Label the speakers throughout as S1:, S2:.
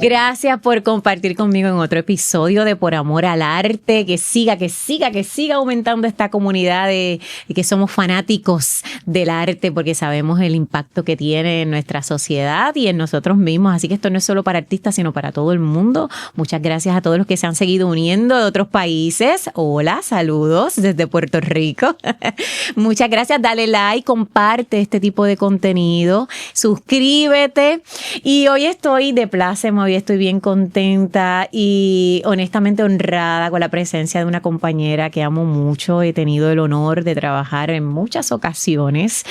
S1: Gracias por compartir conmigo en otro episodio de Por Amor al Arte. Que siga aumentando esta comunidad de que somos fanáticos del arte, porque sabemos el impacto que tiene en nuestra sociedad y en nosotros mismos. Así que esto no es solo para artistas, sino para todo el mundo. Muchas gracias a todos los que se han seguido uniendo de otros países. Hola, saludos desde Puerto Rico. Muchas gracias. Dale like, comparte este tipo de contenido, suscríbete. Y hoy estoy de plácemo, hoy estoy bien contenta y honestamente honrada con la presencia de una compañera que amo mucho. He tenido el honor de trabajar en muchas ocasiones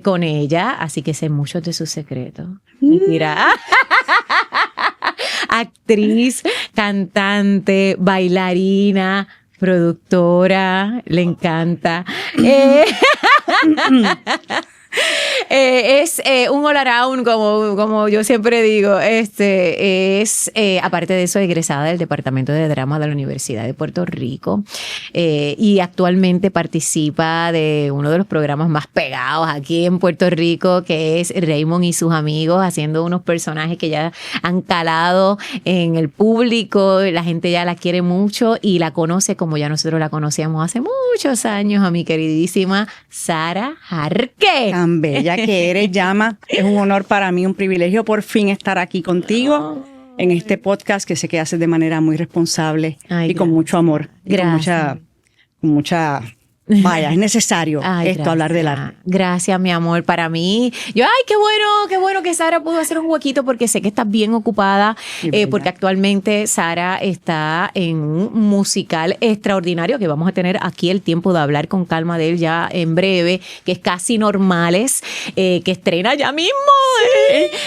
S1: con ella, así que sé muchos de sus secretos. Mentira. Actriz, cantante, bailarina, productora, le encanta. Es un all around, como yo siempre digo. Aparte de eso, egresada del Departamento de Drama de la Universidad de Puerto Rico, y actualmente participa de uno de los programas más pegados aquí en Puerto Rico, que es Raymond y sus amigos, haciendo unos personajes que ya han calado en el público. La gente ya la quiere mucho y la conoce como ya nosotros la conocíamos hace muchos años, a mi queridísima Sara Jarque.
S2: Tan bella que eres, Llama. Es un honor para mí, un privilegio por fin estar aquí contigo en este podcast que sé que haces de manera muy responsable y con mucho amor.
S1: Gracias.
S2: Con mucha vaya, es necesario hablar del arte.
S1: Gracias, mi amor. Para mí, qué bueno que Sara pudo hacer un huequito, porque sé que estás bien ocupada, porque actualmente Sara está en un musical extraordinario que vamos a tener aquí el tiempo de hablar con calma de él ya en breve, que es Casi Normales, que estrena ya mismo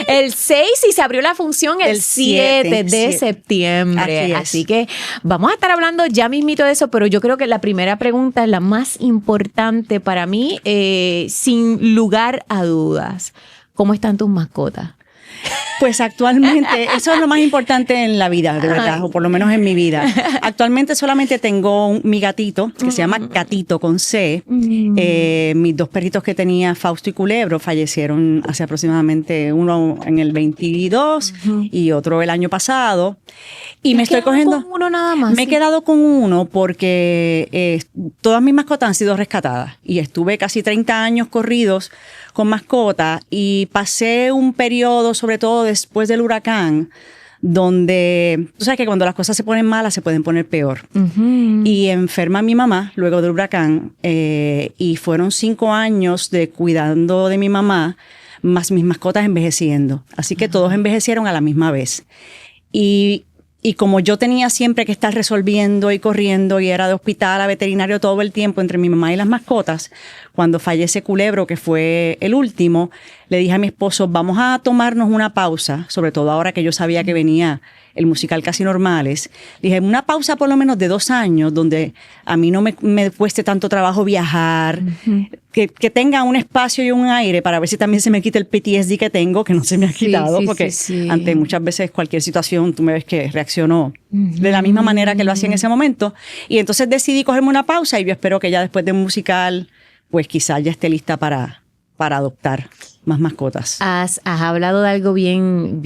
S1: el 6 y se abrió la función el 7 de septiembre. Así que vamos a estar hablando ya mismito de eso, pero yo creo que la primera pregunta es la más importante para mí, sin lugar a dudas. ¿Cómo están tus mascotas?
S2: Pues actualmente, eso es lo más importante en la vida, de verdad, o por lo menos en mi vida. Actualmente solamente tengo mi gatito, que se llama Catito con C. Mis dos perritos que tenía, Fausto y Culebro, fallecieron hace aproximadamente, uno en el 22 y otro el año pasado. Y me estoy cogiendo
S1: con uno nada más.
S2: Me he quedado con uno porque todas mis mascotas han sido rescatadas y estuve casi 30 años corridos con mascotas y pasé un periodo, sobre todo después del huracán, donde tú sabes que cuando las cosas se ponen malas se pueden poner peor. Y enferma mi mamá luego del huracán, y fueron 5 años de cuidando de mi mamá, más mis mascotas envejeciendo. Así que todos envejecieron a la misma vez. Y como yo tenía siempre que estar resolviendo y corriendo y era de hospital a veterinario todo el tiempo entre mi mamá y las mascotas, cuando fallece Culebro, que fue el último, le dije a mi esposo, vamos a tomarnos una pausa, sobre todo ahora que yo sabía que venía el musical Casi Normales. Le dije, una pausa por lo menos de 2 años, donde a mí no me cueste tanto trabajo viajar, que tenga un espacio y un aire para ver si también se me quita el PTSD que tengo, que no se me ha quitado, porque ante muchas veces cualquier situación tú me ves que reacciono de la misma manera que lo hacía en ese momento. Y entonces decidí cogerme una pausa y yo espero que ya después de un musical, pues quizás ya esté lista para adoptar más mascotas.
S1: Has hablado de algo bien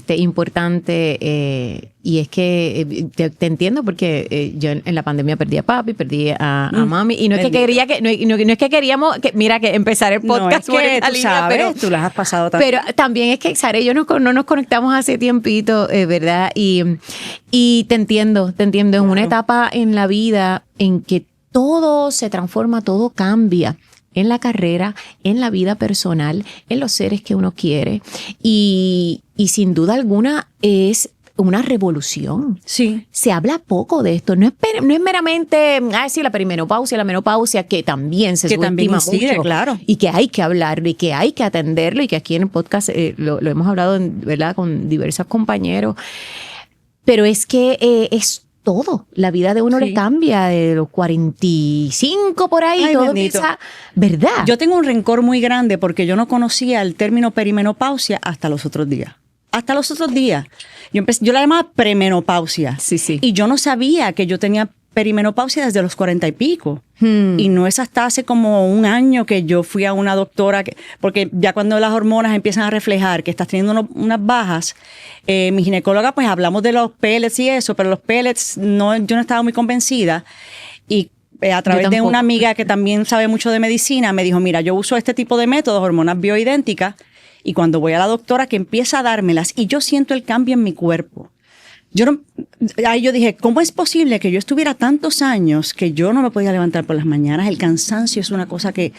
S1: importante, y es que te entiendo, porque yo en la pandemia perdí a papi, perdí a mami, y no es que quería no es que queríamos que empezar el podcast
S2: no, es que tú sabes, pero tú las has pasado también.
S1: Pero también es que Sara y yo no nos conectamos hace tiempito, ¿verdad? Y te entiendo en una etapa en la vida en que todo se transforma, todo cambia. En la carrera, en la vida personal, en los seres que uno quiere. Y sin duda alguna es una revolución.
S2: Sí.
S1: Se habla poco de esto. No es meramente, la perimenopausia, la menopausia, que también se subestima mucho.
S2: Claro.
S1: Y que hay que hablarlo y que hay que atenderlo, y que aquí en el podcast lo hemos hablado, ¿verdad?, con diversos compañeros. Pero es que es todo. La vida de uno le cambia de los 45 por ahí.
S2: Ay,
S1: todo
S2: bendito.
S1: empieza, ¿verdad?
S2: Yo tengo un rencor muy grande porque yo no conocía el término perimenopausia hasta los otros días. Yo la llamaba premenopausia.
S1: Sí.
S2: Y yo no sabía que yo tenía perimenopausia desde los 40 y pico. Y no es hasta hace como un año que yo fui a una doctora, porque ya cuando las hormonas empiezan a reflejar que estás teniendo unas bajas, mi ginecóloga, pues hablamos de los pellets y eso, pero los pellets yo no estaba muy convencida. Y a través de una amiga que también sabe mucho de medicina, me dijo, mira, yo uso este tipo de métodos, hormonas bioidénticas, y cuando voy a la doctora que empieza a dármelas y yo siento el cambio en mi cuerpo. Ahí yo dije, ¿cómo es posible que yo estuviera tantos años que yo no me podía levantar por las mañanas? El cansancio es una cosa que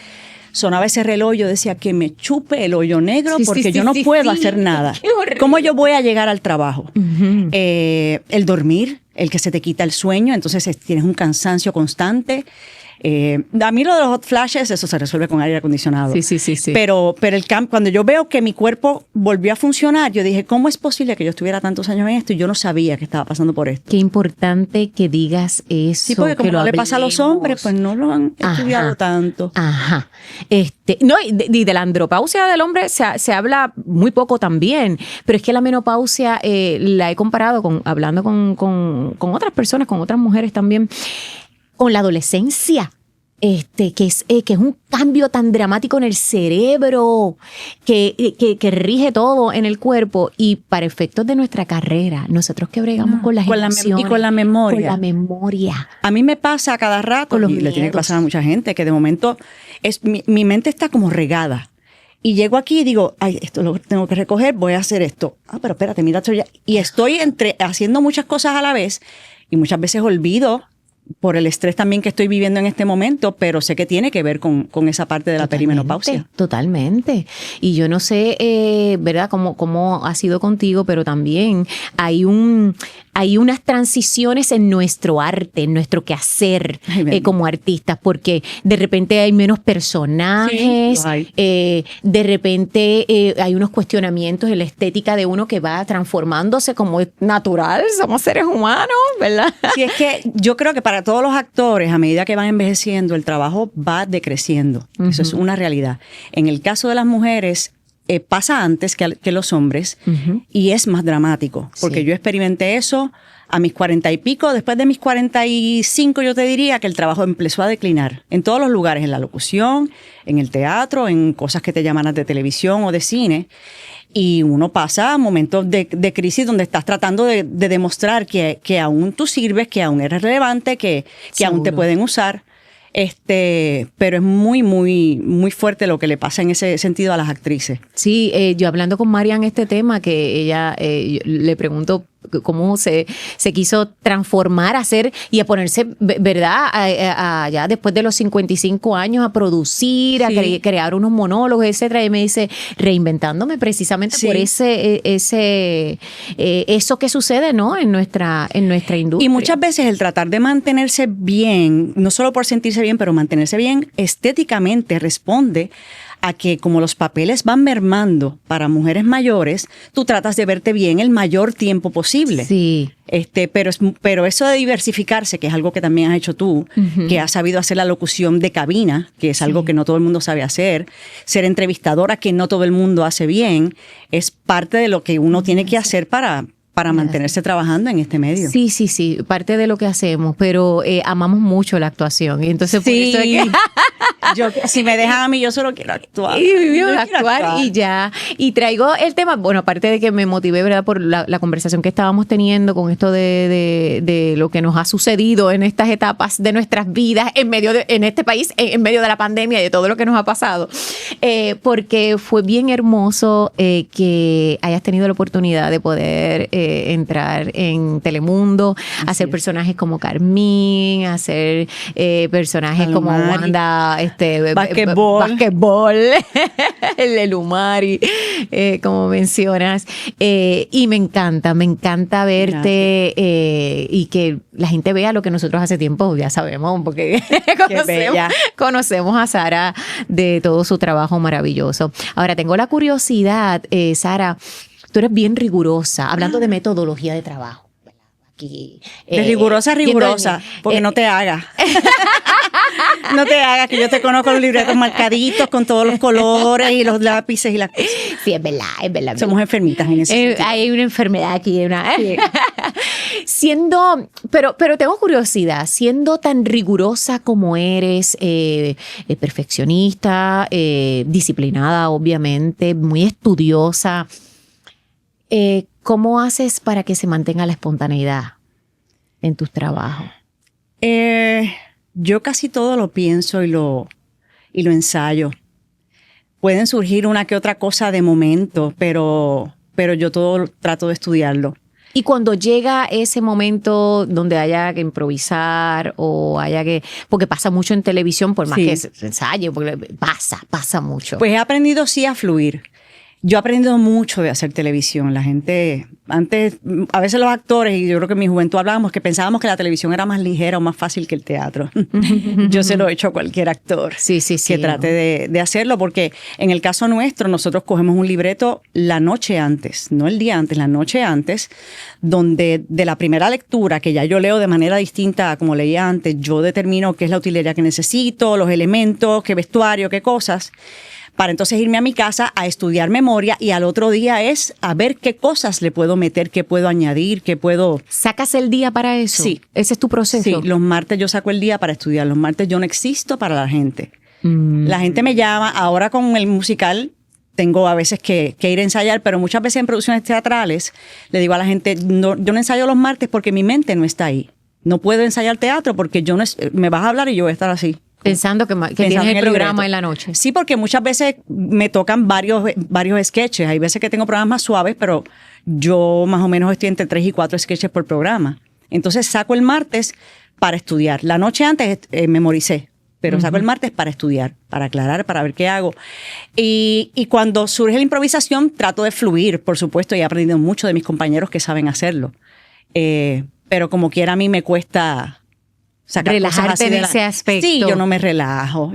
S2: sonaba ese reloj, yo decía que me chupe el hoyo negro porque yo no puedo hacer nada. ¿Cómo yo voy a llegar al trabajo? El dormir, el que se te quita el sueño, entonces tienes un cansancio constante. A mí lo de los hot flashes, eso se resuelve con aire acondicionado. Sí. Pero cuando yo veo que mi cuerpo volvió a funcionar, yo dije, ¿cómo es posible que yo estuviera tantos años en esto y yo no sabía que estaba pasando por esto?
S1: Qué importante que digas eso.
S2: Sí, porque como no le pasa a los hombres, pues no lo han estudiado tanto.
S1: Ajá. No, y de la andropausia del hombre se habla muy poco también, pero es que la menopausia la he comparado hablando con otras personas, con otras mujeres también, con la adolescencia, que es un cambio tan dramático en el cerebro, que rige todo en el cuerpo, y para efectos de nuestra carrera, nosotros que bregamos con las emociones
S2: y con la memoria.
S1: Con la memoria.
S2: A mí me pasa a cada rato, y le tiene que pasar a mucha gente, que de momento mi mente está como regada. Y llego aquí y digo, ay, esto lo tengo que recoger, voy a hacer esto. Pero espérate, mira esto ya. Y estoy haciendo muchas cosas a la vez, y muchas veces olvido por el estrés también que estoy viviendo en este momento, pero sé que tiene que ver con esa parte de la perimenopausia.
S1: Totalmente. Y yo no sé, ¿verdad?, cómo ha sido contigo, pero también hay unas transiciones en nuestro arte, en nuestro quehacer como artistas, porque de repente hay menos personajes, de repente hay unos cuestionamientos en la estética de uno que va transformándose como es natural, somos seres humanos, ¿verdad?
S2: Sí, es que yo creo que para todos los actores, a medida que van envejeciendo, el trabajo va decreciendo. Eso es una realidad. En el caso de las mujeres, pasa antes que los hombres, y es más dramático, porque yo experimenté eso a mis 40 y pico. Después de mis 45, yo te diría que el trabajo empezó a declinar en todos los lugares, en la locución, en el teatro, en cosas que te llaman de televisión o de cine. Y uno pasa momentos de crisis donde estás tratando de demostrar que aún tú sirves, que aún eres relevante, que aún te pueden usar. Pero es muy, muy, muy fuerte lo que le pasa en ese sentido a las actrices.
S1: Sí, yo hablando con Marian este tema, que ella le pregunto cómo se quiso transformar, hacer y a ponerse, ¿verdad?, ya después de los 55 años a producir, a crear unos monólogos, etcétera. Y me dice, reinventándome precisamente por eso que sucede, ¿no?, en nuestra industria.
S2: Y muchas veces el tratar de mantenerse bien, no solo por sentirse bien, pero mantenerse bien estéticamente, responde a que como los papeles van mermando para mujeres mayores, tú tratas de verte bien el mayor tiempo posible.
S1: Sí.
S2: Pero eso de diversificarse, que es algo que también has hecho tú, que has sabido hacer la locución de cabina, que es algo que no todo el mundo sabe hacer, ser entrevistadora, que no todo el mundo hace bien, es parte de lo que uno tiene que hacer para mantenerse trabajando en este medio.
S1: Sí, parte de lo que hacemos, pero amamos mucho la actuación. Y entonces por eso es que
S2: si me dejan a mí, yo solo quiero actuar.
S1: Actuar y ya. Y traigo el tema, bueno, aparte de que me motivé, ¿verdad?, por la conversación que estábamos teniendo con esto de lo que nos ha sucedido en estas etapas de nuestras vidas en este país, en medio de la pandemia y de todo lo que nos ha pasado. Porque fue bien hermoso que hayas tenido la oportunidad de poder entrar en Telemundo, hacer personajes como Carmín, hacer personajes como Wanda, basquetbol, el Lumari, como mencionas, y me encanta verte y que la gente vea lo que nosotros hace tiempo ya sabemos, porque conocemos a Sara de todo su trabajo maravilloso. Ahora tengo la curiosidad, Sara, tú eres bien rigurosa, hablando de metodología de trabajo. Aquí,
S2: de rigurosa, porque no te hagas. No te hagas, que yo te conozco los libretos marcaditos con todos los colores y los lápices y las cosas.
S1: Sí, es verdad.
S2: Somos enfermitas en ese sentido.
S1: Hay una enfermedad aquí. Pero tengo curiosidad, siendo tan rigurosa como eres, perfeccionista, disciplinada, obviamente, muy estudiosa, ¿cómo haces para que se mantenga la espontaneidad en tus trabajos?
S2: Yo casi todo lo pienso y lo ensayo. Pueden surgir una que otra cosa de momento, pero yo todo trato de estudiarlo.
S1: Y cuando llega ese momento donde haya que improvisar o haya que... Porque pasa mucho en televisión, por más que se ensaye, porque pasa mucho.
S2: Pues he aprendido sí a fluir. Yo he aprendido mucho de hacer televisión. La gente, antes, a veces los actores, y yo creo que en mi juventud hablábamos que pensábamos que la televisión era más ligera o más fácil que el teatro. Yo se lo he hecho a cualquier actor que trate de hacerlo, porque en el caso nuestro, nosotros cogemos un libreto la noche antes, no el día antes, la noche antes, donde de la primera lectura, que ya yo leo de manera distinta a como leía antes, yo determino qué es la utilería que necesito, los elementos, qué vestuario, qué cosas, para entonces irme a mi casa a estudiar memoria, y al otro día es a ver qué cosas le puedo meter, qué puedo añadir, qué puedo...
S1: ¿Sacas el día para eso?
S2: Sí.
S1: ¿Ese es tu proceso?
S2: Sí, los martes yo saco el día para estudiar. Los martes yo no existo para la gente. La gente me llama. Ahora con el musical tengo a veces que ir a ensayar, pero muchas veces en producciones teatrales le digo a la gente, no, yo no ensayo los martes porque mi mente no está ahí. No puedo ensayar teatro porque yo no me vas a hablar y yo voy a estar así.
S1: Pensando que tienes el programa en la noche.
S2: Sí, porque muchas veces me tocan varios sketches. Hay veces que tengo programas más suaves, pero yo más o menos estoy entre 3 y 4 sketches por programa. Entonces saco el martes para estudiar. La noche antes memoricé, pero saco el martes para estudiar, para aclarar, para ver qué hago. Y cuando surge la improvisación, trato de fluir, por supuesto, y he aprendido mucho de mis compañeros que saben hacerlo. Pero como quiera, a mí me cuesta...
S1: relajarte en ese aspecto.
S2: Sí, yo no me relajo.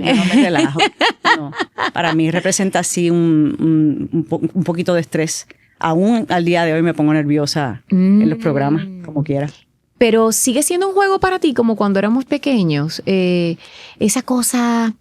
S2: No. Para mí representa así un poquito de estrés. Aún al día de hoy me pongo nerviosa en los programas, como quiera.
S1: Pero sigue siendo un juego para ti, como cuando éramos pequeños. Esa cosa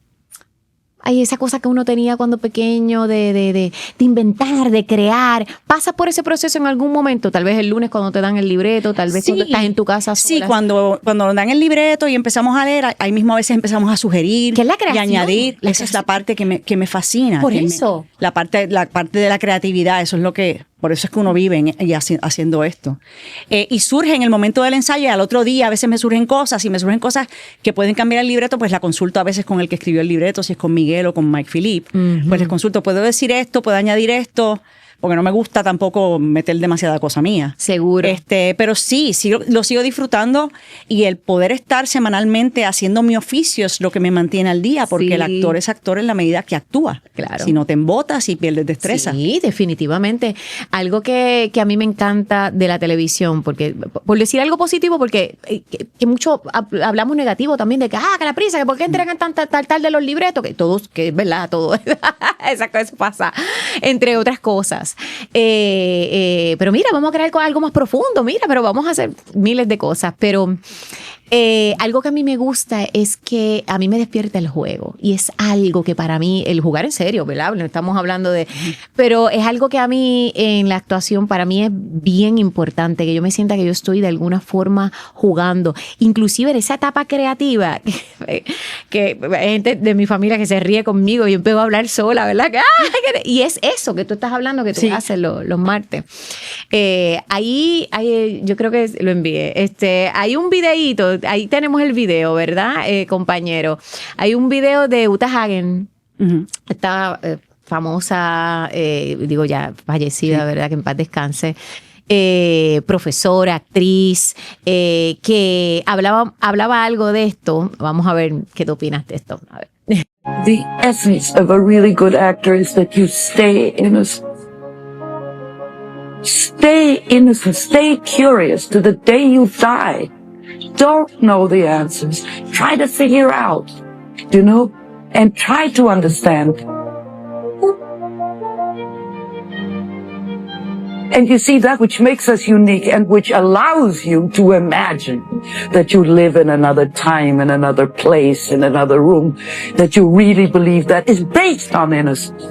S1: que uno tenía cuando pequeño de inventar, de crear. ¿Pasas por ese proceso en algún momento? Tal vez el lunes cuando te dan el libreto, tal vez cuando estás en tu casa sola.
S2: Sí, cuando nos dan el libreto y empezamos a leer, ahí mismo a veces empezamos a sugerir.
S1: ¿Qué es la creación?
S2: Y añadir. Esa es la parte que me fascina.
S1: Por eso.
S2: La parte de la creatividad, eso es lo que... Por eso es que uno vive haciendo esto. Y surge en el momento del ensayo, y al otro día a veces me surgen cosas que pueden cambiar el libreto, pues la consulto a veces con el que escribió el libreto, si es con Miguel o con Mike Philippe. Pues les consulto, ¿puedo decir esto? ¿Puedo añadir esto? Porque no me gusta tampoco meter demasiada cosa mía.
S1: Seguro.
S2: Pero sí, lo sigo disfrutando, y el poder estar semanalmente haciendo mi oficio es lo que me mantiene al día, porque el actor es actor en la medida que actúa.
S1: Claro.
S2: Si no te embotas y pierdes destreza.
S1: Sí, definitivamente. Algo que a mí me encanta de la televisión, porque por decir algo positivo, porque que mucho hablamos negativo también de que la prisa, que por qué entregan tal de los libretos, que es verdad, todo. Exacto, eso pasa, entre otras cosas. Pero mira, vamos a crear algo más profundo, pero vamos a hacer miles de cosas, pero algo que a mí me gusta es que a mí me despierta el juego, y es algo que para mí, el jugar en serio, ¿verdad? No estamos hablando de... Pero es algo que a mí en la actuación para mí es bien importante, que yo me sienta que yo estoy de alguna forma jugando, inclusive en esa etapa creativa, que hay gente de mi familia que se ríe conmigo y yo empiezo a hablar sola, ¿verdad? Y es eso que tú estás hablando, que tú haces los martes. Ahí, yo creo que lo envié. Hay un videíto, ahí tenemos el video, ¿verdad, compañero? Hay un video de Uta Hagen, esta famosa, ya fallecida, ¿verdad? Que en paz descanse. Profesora, actriz, que hablaba algo de esto. Vamos a ver qué tú opinas de esto. A ver.
S3: The essence of a really good actor is that you stay innocent. Stay innocent, stay curious to the day you die. Don't know the answers. Try to figure out, and try to understand. And you see, that which makes us unique and which allows you to imagine that you live in another time, in another place, in another room, that you really believe that is based on innocence.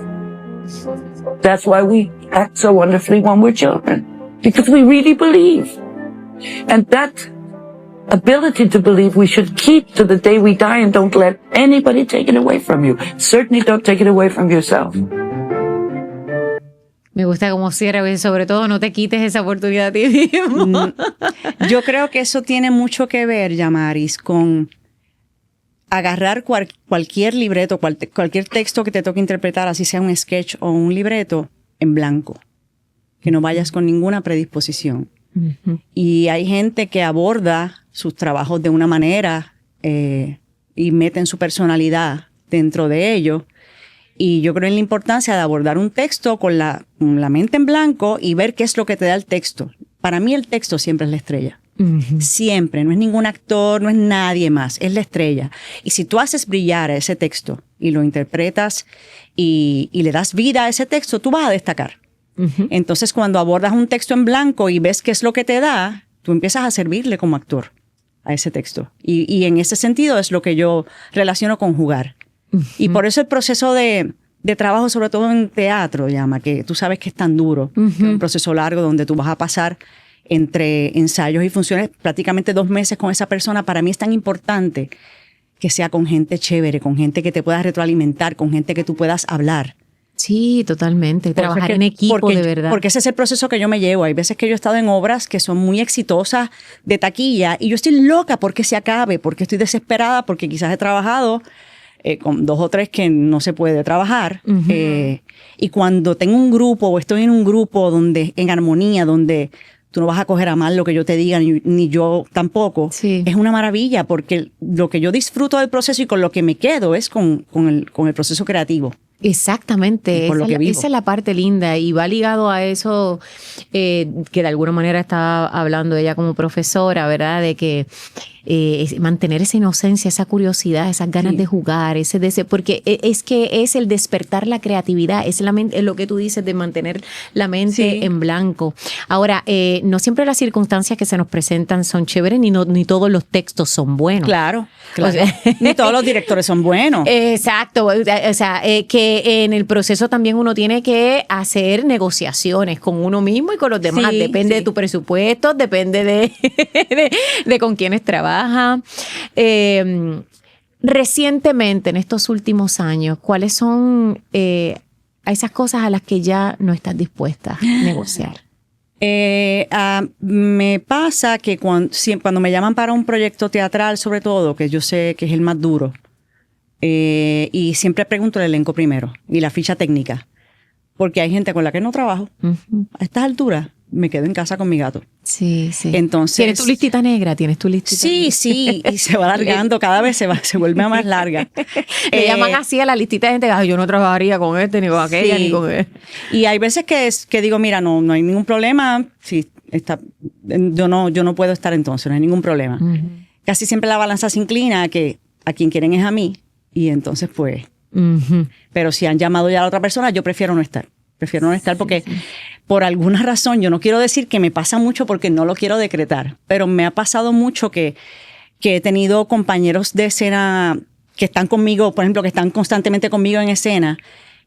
S3: That's why we act so wonderfully when we're children, because we really believe And that ability to believe we should keep to the day we die and don't let anybody take it away from you. Certainly don't take it away from yourself.
S1: Me gusta cómo cierra, y sobre todo no te quites esa oportunidad a ti mismo.
S2: Yo creo que eso tiene mucho que ver, Yamaris, con agarrar cualquier libreto, cualquier texto que te toque interpretar, así sea un sketch o un libreto, en blanco. Que no vayas con ninguna predisposición. Uh-huh. Y hay gente que aborda sus trabajos de una manera y meten su personalidad dentro de ello. Y yo creo en la importancia de abordar un texto con la mente en blanco y ver qué es lo que te da el texto. Para mí el texto siempre es la estrella. Uh-huh. Siempre. No es ningún actor, no es nadie más. Es la estrella. Y si tú haces brillar a ese texto y lo interpretas y le das vida a ese texto, tú vas a destacar. Uh-huh. Entonces, cuando abordas un texto en blanco y ves qué es lo que te da, tú empiezas a servirle como actor a ese texto. Y en ese sentido es lo que yo relaciono con jugar. Uh-huh. Y por eso el proceso de trabajo, sobre todo en teatro, que tú sabes que es tan duro, uh-huh. Que es un proceso largo donde tú vas a pasar entre ensayos y funciones prácticamente 2 meses con esa persona. Para mí es tan importante que sea con gente chévere, con gente que te puedas retroalimentar, con gente que tú puedas hablar.
S1: Sí, totalmente. Trabajar en equipo, de verdad.
S2: Porque ese es el proceso que yo me llevo. Hay veces que yo he estado en obras que son muy exitosas de taquilla y yo estoy loca porque se acabe, porque estoy desesperada, porque quizás he trabajado con 2 o 3 que no se puede trabajar. Uh-huh. Y cuando tengo un grupo o estoy en un grupo donde en armonía, donde tú no vas a coger a mal lo que yo te diga, ni yo tampoco, sí. Es una maravilla porque lo que yo disfruto del proceso y con lo que me quedo es con el proceso creativo.
S1: Exactamente, esa es la parte linda y va ligado a eso que de alguna manera estaba hablando ella como profesora, ¿verdad? De que mantener esa inocencia, esa curiosidad, esas ganas sí. de jugar, porque es que es el despertar la creatividad, es lo que tú dices de mantener la mente sí. en blanco. Ahora, no siempre las circunstancias que se nos presentan son chéveres, ni todos los textos son buenos.
S2: Claro. O sea, ni todos los directores son buenos.
S1: Exacto, o sea, que en el proceso también uno tiene que hacer negociaciones con uno mismo y con los demás. Sí, depende sí. de tu presupuesto, depende de con quiénes trabajas. Recientemente, en estos últimos años, ¿cuáles son esas cosas a las que ya no estás dispuesta a negociar?
S2: Me pasa que cuando me llaman para un proyecto teatral, sobre todo, que yo sé que es el más duro, y siempre pregunto el elenco primero y la ficha técnica, porque hay gente con la que no trabajo. Uh-huh. A estas alturas me quedo en casa con mi gato.
S1: Sí, sí.
S2: Entonces,
S1: ¿Tienes tu listita negra?
S2: Sí, sí, y se va alargando, cada vez se vuelve más larga.
S1: Le llaman así a la listita de gente, yo no trabajaría con este, ni con aquella, sí. ni con él.
S2: Y hay veces que digo, mira, no hay ningún problema, sí, yo no puedo estar entonces, no hay ningún problema. Uh-huh. Casi siempre la balanza se inclina a que a quien quieren es a mí, y entonces pues, uh-huh. Pero si han llamado ya a la otra persona, yo prefiero no estar porque sí. Por alguna razón, yo no quiero decir que me pasa mucho porque no lo quiero decretar, pero me ha pasado mucho que he tenido compañeros de escena que están conmigo, por ejemplo, que están constantemente conmigo en escena,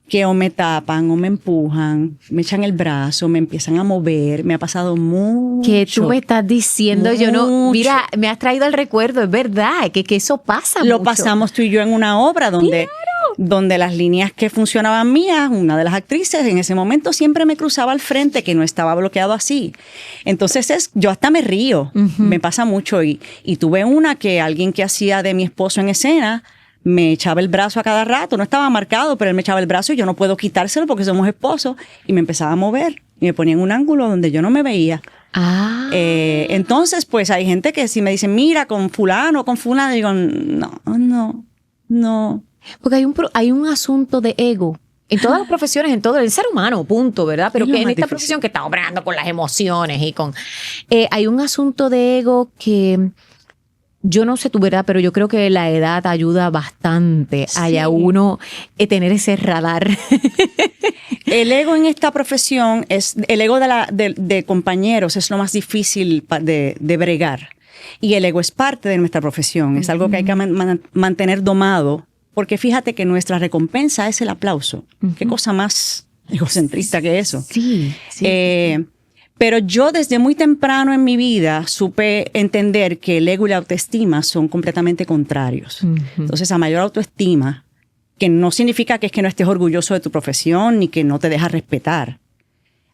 S2: que o me tapan o me empujan, me echan el brazo, me empiezan a mover. Me ha pasado mucho.
S1: ¿Qué tú me estás diciendo? Mucho. Yo no, mira, me has traído el recuerdo, es verdad, que eso pasa
S2: Lo
S1: mucho.
S2: Pasamos tú y yo en una obra donde...
S1: ¡Claro!
S2: Donde las líneas que funcionaban mías, una de las actrices en ese momento siempre me cruzaba al frente, que no estaba bloqueado así. Entonces yo hasta me río, uh-huh. Me pasa mucho. Y tuve una que alguien que hacía de mi esposo en escena me echaba el brazo a cada rato, no estaba marcado, pero él me echaba el brazo y yo no puedo quitárselo porque somos esposos, y me empezaba a mover y me ponía en un ángulo donde yo no me veía.
S1: Ah.
S2: Entonces, pues hay gente que si me dicen, mira, con fulano, con fulana, digo, no.
S1: Porque hay un asunto de ego en todas las profesiones, en todo el ser humano, punto, ¿verdad? Pero que en esta profesión que está operando con las emociones y con... hay un asunto de ego que yo no sé tu verdad, pero yo creo que la edad ayuda bastante a uno tener ese radar.
S2: El ego en esta profesión, el ego de compañeros es lo más difícil de bregar. Y el ego es parte de nuestra profesión, es algo que hay que mantener domado. Porque fíjate que nuestra recompensa es el aplauso. Uh-huh. Qué cosa más egocentrista que eso.
S1: Sí.
S2: Pero yo desde muy temprano en mi vida supe entender que el ego y la autoestima son completamente contrarios. Entonces, a mayor autoestima, que no significa que es que no estés orgulloso de tu profesión ni que no te dejas respetar.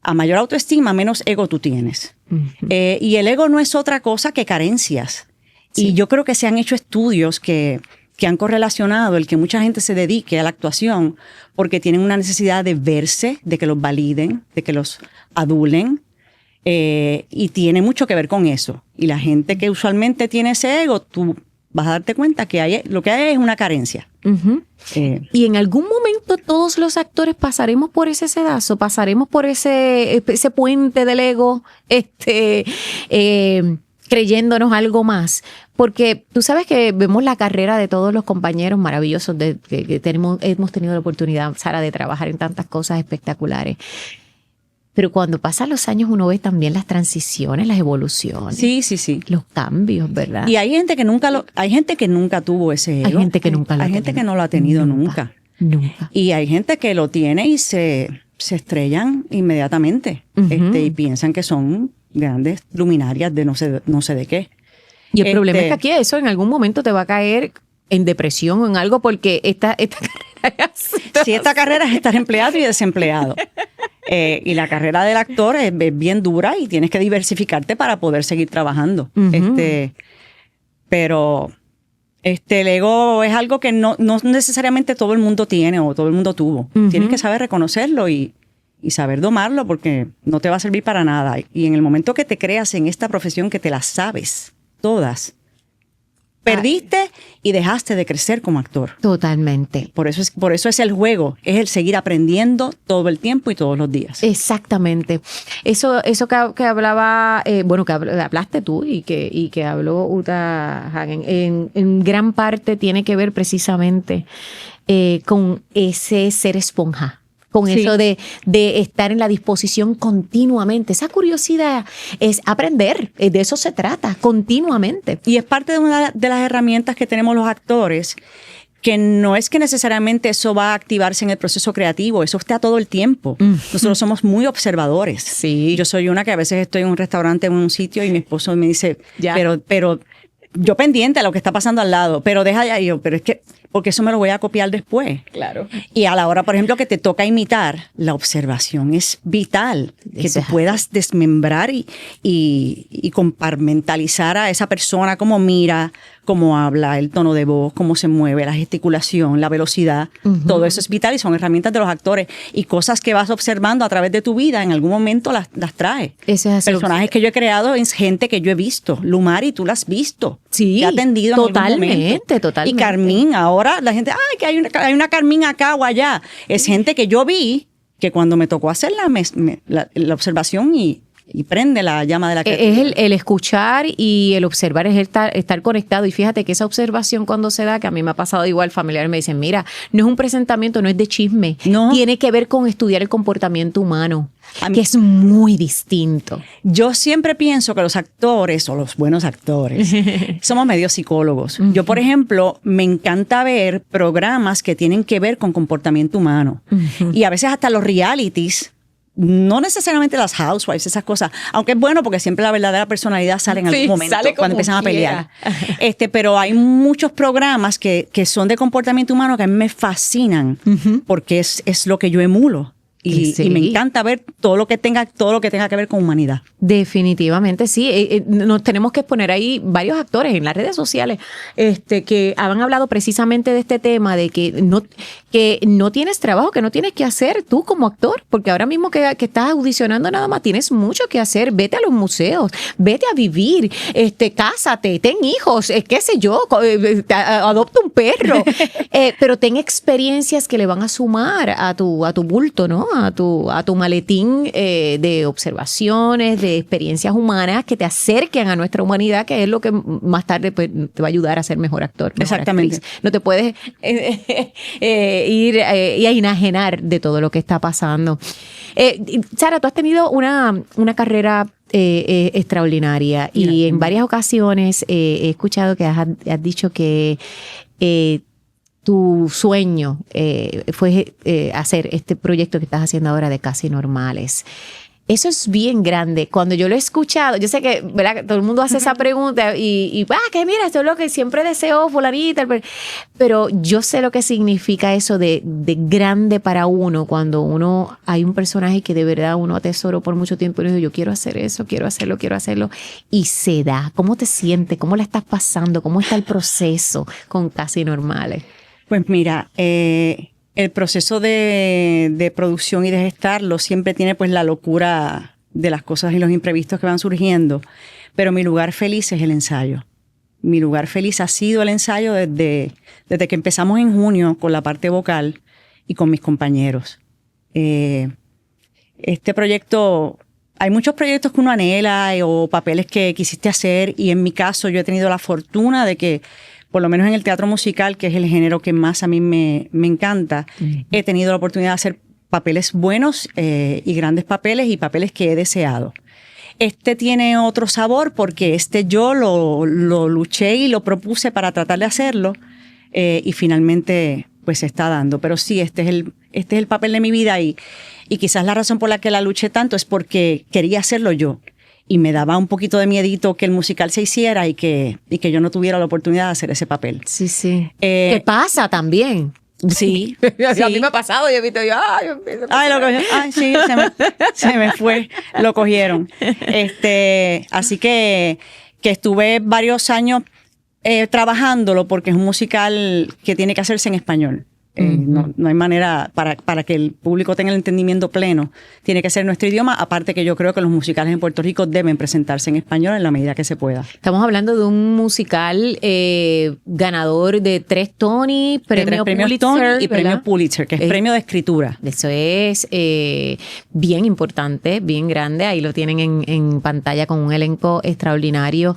S2: A mayor autoestima, menos ego tú tienes. Y el ego no es otra cosa que carencias. Sí. Y yo creo que se han hecho estudios que han correlacionado el que mucha gente se dedique a la actuación porque tienen una necesidad de verse, de que los validen, de que los adulen. Y tiene mucho que ver con eso. Y la gente que usualmente tiene ese ego, tú vas a darte cuenta que lo que hay es una carencia.
S1: Y en algún momento todos los actores pasaremos por ese sedazo, pasaremos por ese puente del ego, creyéndonos algo más. Porque tú sabes que vemos la carrera de todos los compañeros maravillosos que hemos tenido la oportunidad, Sara, de trabajar en tantas cosas espectaculares. Pero cuando pasan los años uno ve también las transiciones, las evoluciones.
S2: Sí.
S1: Los cambios, ¿verdad?
S2: Y hay gente que nunca tuvo ese ego.
S1: Hay gente que nunca lo ha tenido.
S2: Hay gente que no lo ha tenido nunca. Y hay gente que lo tiene y se estrellan inmediatamente. Y piensan que son grandes luminarias de no sé de qué.
S1: Y el problema es que aquí eso en algún momento te va a caer en depresión o en algo porque esta carrera
S2: Sí, esta carrera es estar empleado y desempleado. Y la carrera del actor es bien dura y tienes que diversificarte para poder seguir trabajando. Pero el ego es algo que no necesariamente todo el mundo tiene o todo el mundo tuvo. Tienes que saber reconocerlo y saber domarlo porque no te va a servir para nada. Y en el momento que te creas en esta profesión que te las sabes todas, perdiste y dejaste de crecer como actor.
S1: Totalmente.
S2: Por eso es el juego, es el seguir aprendiendo todo el tiempo y todos los días.
S1: Exactamente. Eso que hablaba, que hablaste tú y que habló Uta Hagen, en gran parte tiene que ver precisamente con ese ser esponja. Con eso de estar en la disposición continuamente. Esa curiosidad es aprender, de eso se trata, continuamente.
S2: Y es parte de una de las herramientas que tenemos los actores, que no es que necesariamente eso va a activarse en el proceso creativo, eso está todo el tiempo. Nosotros somos muy observadores.
S1: Sí.
S2: Yo soy una que a veces estoy en un restaurante, en un sitio, y mi esposo me dice, pero yo pendiente a lo que está pasando al lado, pero deja ya yo, pero es que porque eso me lo voy a copiar después.
S1: Claro.
S2: Y a la hora, por ejemplo, que te toca imitar, la observación es vital. Que tú puedas desmembrar y compartimentalizar a esa persona, cómo mira, cómo habla, el tono de voz, cómo se mueve, la gesticulación, la velocidad. Todo eso es vital y son herramientas de los actores. Y cosas que vas observando a través de tu vida, en algún momento las traes. Personajes que yo he creado es gente que yo he visto. Lumari, tú la has visto.
S1: Sí,
S2: te ha atendido
S1: totalmente,
S2: en algún momento.
S1: Totalmente.
S2: Y Carmín, ahora la gente, que hay una Carmín acá o allá. Es gente que yo vi que cuando me tocó hacer la observación y prende la llama de la creatividad.
S1: Es el escuchar y el observar, es estar conectado. Y fíjate que esa observación cuando se da, que a mí me ha pasado igual, familiares me dicen, mira, no es un presentamiento, no es de chisme. No. Tiene que ver con estudiar el comportamiento humano, que es muy distinto.
S2: Yo siempre pienso que los actores, o los buenos actores, somos medio psicólogos. Yo, por ejemplo, me encanta ver programas que tienen que ver con comportamiento humano. Y a veces hasta los realities, no necesariamente las housewives, esas cosas, aunque es bueno porque siempre la verdadera personalidad sale en algún momento cuando empiezan a pelear. Pero hay muchos programas que son de comportamiento humano que a mí me fascinan porque es lo que yo emulo. Y me encanta ver todo lo que tenga que ver con humanidad.
S1: Definitivamente, sí. Nos tenemos que exponer ahí varios actores en las redes sociales que han hablado precisamente de este tema, de que no tienes trabajo, que no tienes que hacer tú como actor, porque ahora mismo que estás audicionando nada más, tienes mucho que hacer. Vete a los museos, vete a vivir, cásate, ten hijos, qué sé yo, adopta un perro, pero ten experiencias que le van a sumar a tu bulto, ¿no? A tu maletín de observaciones, de experiencias humanas que te acerquen a nuestra humanidad, que es lo que más tarde pues, te va a ayudar a ser mejor actor.
S2: Exactamente.
S1: Actriz. No te puedes ir y a enajenar de todo lo que está pasando. Sara, tú has tenido una carrera extraordinaria y en varias ocasiones he escuchado que has dicho que tu sueño fue hacer este proyecto que estás haciendo ahora de Casi Normales. Eso es bien grande. Cuando yo lo he escuchado, yo sé que, ¿verdad?, todo el mundo hace esa pregunta y que mira, esto es lo que siempre deseó fulanita, pero yo sé lo que significa eso de grande para uno, cuando uno, hay un personaje que de verdad uno atesoró por mucho tiempo y dice, yo quiero hacer eso, quiero hacerlo, y se da. ¿Cómo te sientes? ¿Cómo la estás pasando? ¿Cómo está el proceso con Casi Normales?
S2: Pues mira, el proceso de producción y de gestarlo siempre tiene pues la locura de las cosas y los imprevistos que van surgiendo, pero mi lugar feliz es el ensayo. Mi lugar feliz ha sido el ensayo desde que empezamos en junio con la parte vocal y con mis compañeros. Este proyecto, hay muchos proyectos que uno anhela o papeles que quisiste hacer, y en mi caso yo he tenido la fortuna de que por lo menos en el teatro musical, que es el género que más a mí me encanta, he tenido la oportunidad de hacer papeles buenos y grandes papeles y papeles que he deseado. Este tiene otro sabor porque yo lo luché y lo propuse para tratar de hacerlo y finalmente pues se está dando. Pero sí, este es el papel de mi vida y quizás la razón por la que la luché tanto es porque quería hacerlo yo. Y me daba un poquito de miedito que el musical se hiciera y que yo no tuviera la oportunidad de hacer ese papel.
S1: Sí, sí. ¿Qué pasa también?
S2: Sí.
S1: A mí me ha pasado, yo he visto,
S2: sí, se me fue, lo cogieron. Así que estuve varios años trabajándolo porque es un musical que tiene que hacerse en español. No hay manera para que el público tenga el entendimiento pleno. Tiene que ser nuestro idioma, aparte que yo creo que los musicales en Puerto Rico deben presentarse en español en la medida que se pueda.
S1: Estamos hablando de un musical ganador de 3 Tony, premio Pulitzer,
S2: Tony y premio Pulitzer, que es premio de escritura.
S1: Eso es bien importante, bien grande. Ahí lo tienen en pantalla con un elenco extraordinario.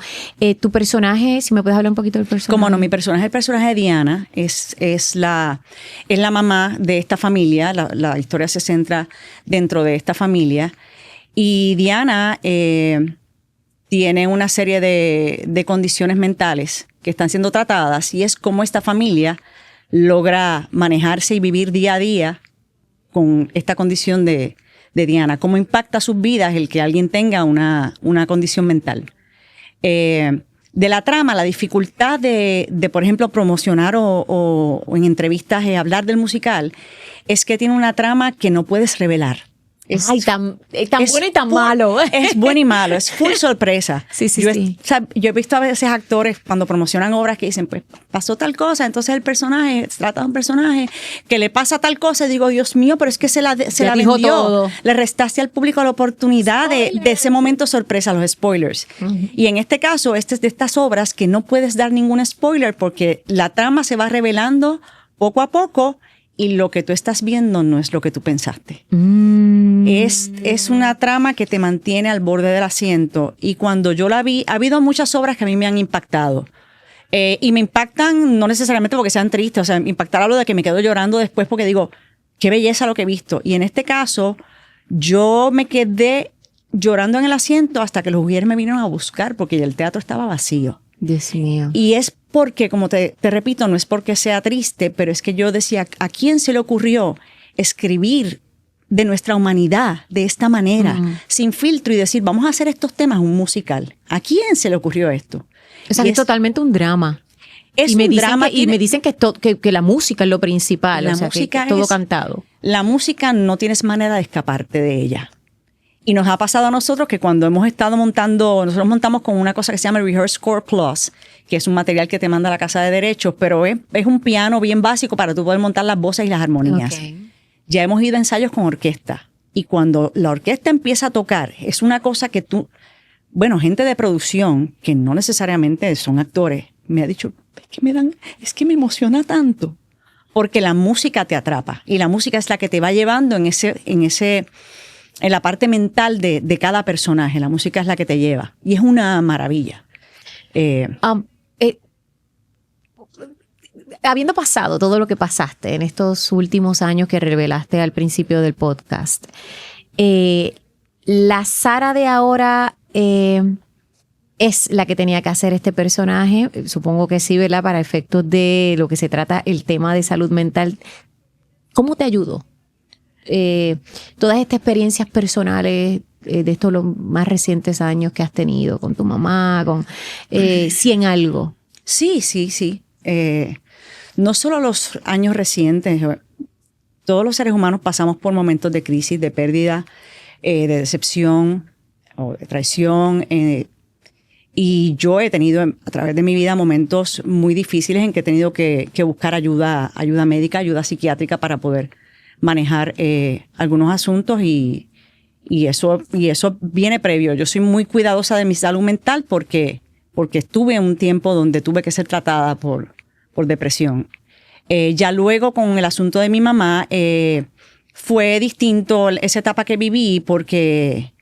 S1: Tu personaje, si me puedes hablar un poquito del personaje.
S2: Cómo no, el personaje de Diana es la mamá de esta familia. La historia se centra dentro de esta familia. Y Diana tiene una serie de condiciones mentales que están siendo tratadas, y es cómo esta familia logra manejarse y vivir día a día con esta condición de Diana. Cómo impacta sus vidas el que alguien tenga una condición mental. De la trama, la dificultad de por ejemplo, promocionar o en entrevistas hablar del musical, es que tiene una trama que no puedes revelar.
S1: Tan bueno y tan malo.
S2: Es bueno y malo, es full sorpresa.
S1: Sí.
S2: Yo he visto a veces actores cuando promocionan obras que dicen, pues pasó tal cosa, entonces el personaje, se trata de un personaje que le pasa tal cosa, y digo, Dios mío, pero es que se la
S1: dijo
S2: vendió.
S1: Todo.
S2: Le restaste al público la oportunidad de ese momento sorpresa, los spoilers. Y en este caso, es de estas obras que no puedes dar ningún spoiler porque la trama se va revelando poco a poco, y lo que tú estás viendo no es lo que tú pensaste. Es una trama que te mantiene al borde del asiento. Y cuando yo la vi, ha habido muchas obras que a mí me han impactado. Y me impactan no necesariamente porque sean tristes, o sea, impactar algo de que me quedo llorando después porque digo, qué belleza lo que he visto. Y en este caso, yo me quedé llorando en el asiento hasta que los juguetes me vinieron a buscar porque el teatro estaba vacío.
S1: Dios mío.
S2: Y es porque, como te repito, no es porque sea triste, pero es que yo decía, ¿a quién se le ocurrió escribir de nuestra humanidad de esta manera, sin filtro, y decir, vamos a hacer estos temas un musical? ¿A quién se le ocurrió esto?
S1: O sea, es totalmente un drama.
S2: Es un drama.
S1: Y me dicen que la música es lo principal,
S2: la
S1: o sea,
S2: música
S1: que todo cantado.
S2: La música no tienes manera de escaparte de ella. Y nos ha pasado a nosotros que cuando hemos estado nosotros montamos con una cosa que se llama Rehearse Score Plus, que es un material que te manda la Casa de Derechos, pero es un piano bien básico para tú poder montar las voces y las armonías. Okay. Ya hemos ido a ensayos con orquesta, y cuando la orquesta empieza a tocar, es una cosa que gente de producción, que no necesariamente son actores, me ha dicho, es que me emociona tanto, porque la música te atrapa, y la música es la que te va llevando en la parte mental de cada personaje. La música es la que te lleva. Y es una maravilla.
S1: Habiendo pasado todo lo que pasaste en estos últimos años que revelaste al principio del podcast, la Sara de ahora es la que tenía que hacer este personaje. Supongo que sí, ¿verdad? Para efectos de lo que se trata el tema de salud mental. ¿Cómo te ayudó? Todas estas experiencias personales de estos los más recientes años que has tenido con tu mamá, si en algo?
S2: Sí. No solo los años recientes, todos los seres humanos pasamos por momentos de crisis, de pérdida, de decepción o de traición. Y yo he tenido a través de mi vida momentos muy difíciles en que he tenido que buscar ayuda médica, ayuda psiquiátrica para poder manejar algunos asuntos y eso viene previo. Yo soy muy cuidadosa de mi salud mental porque estuve en un tiempo donde tuve que ser tratada por depresión. Ya luego con el asunto de mi mamá fue distinto esa etapa que viví porque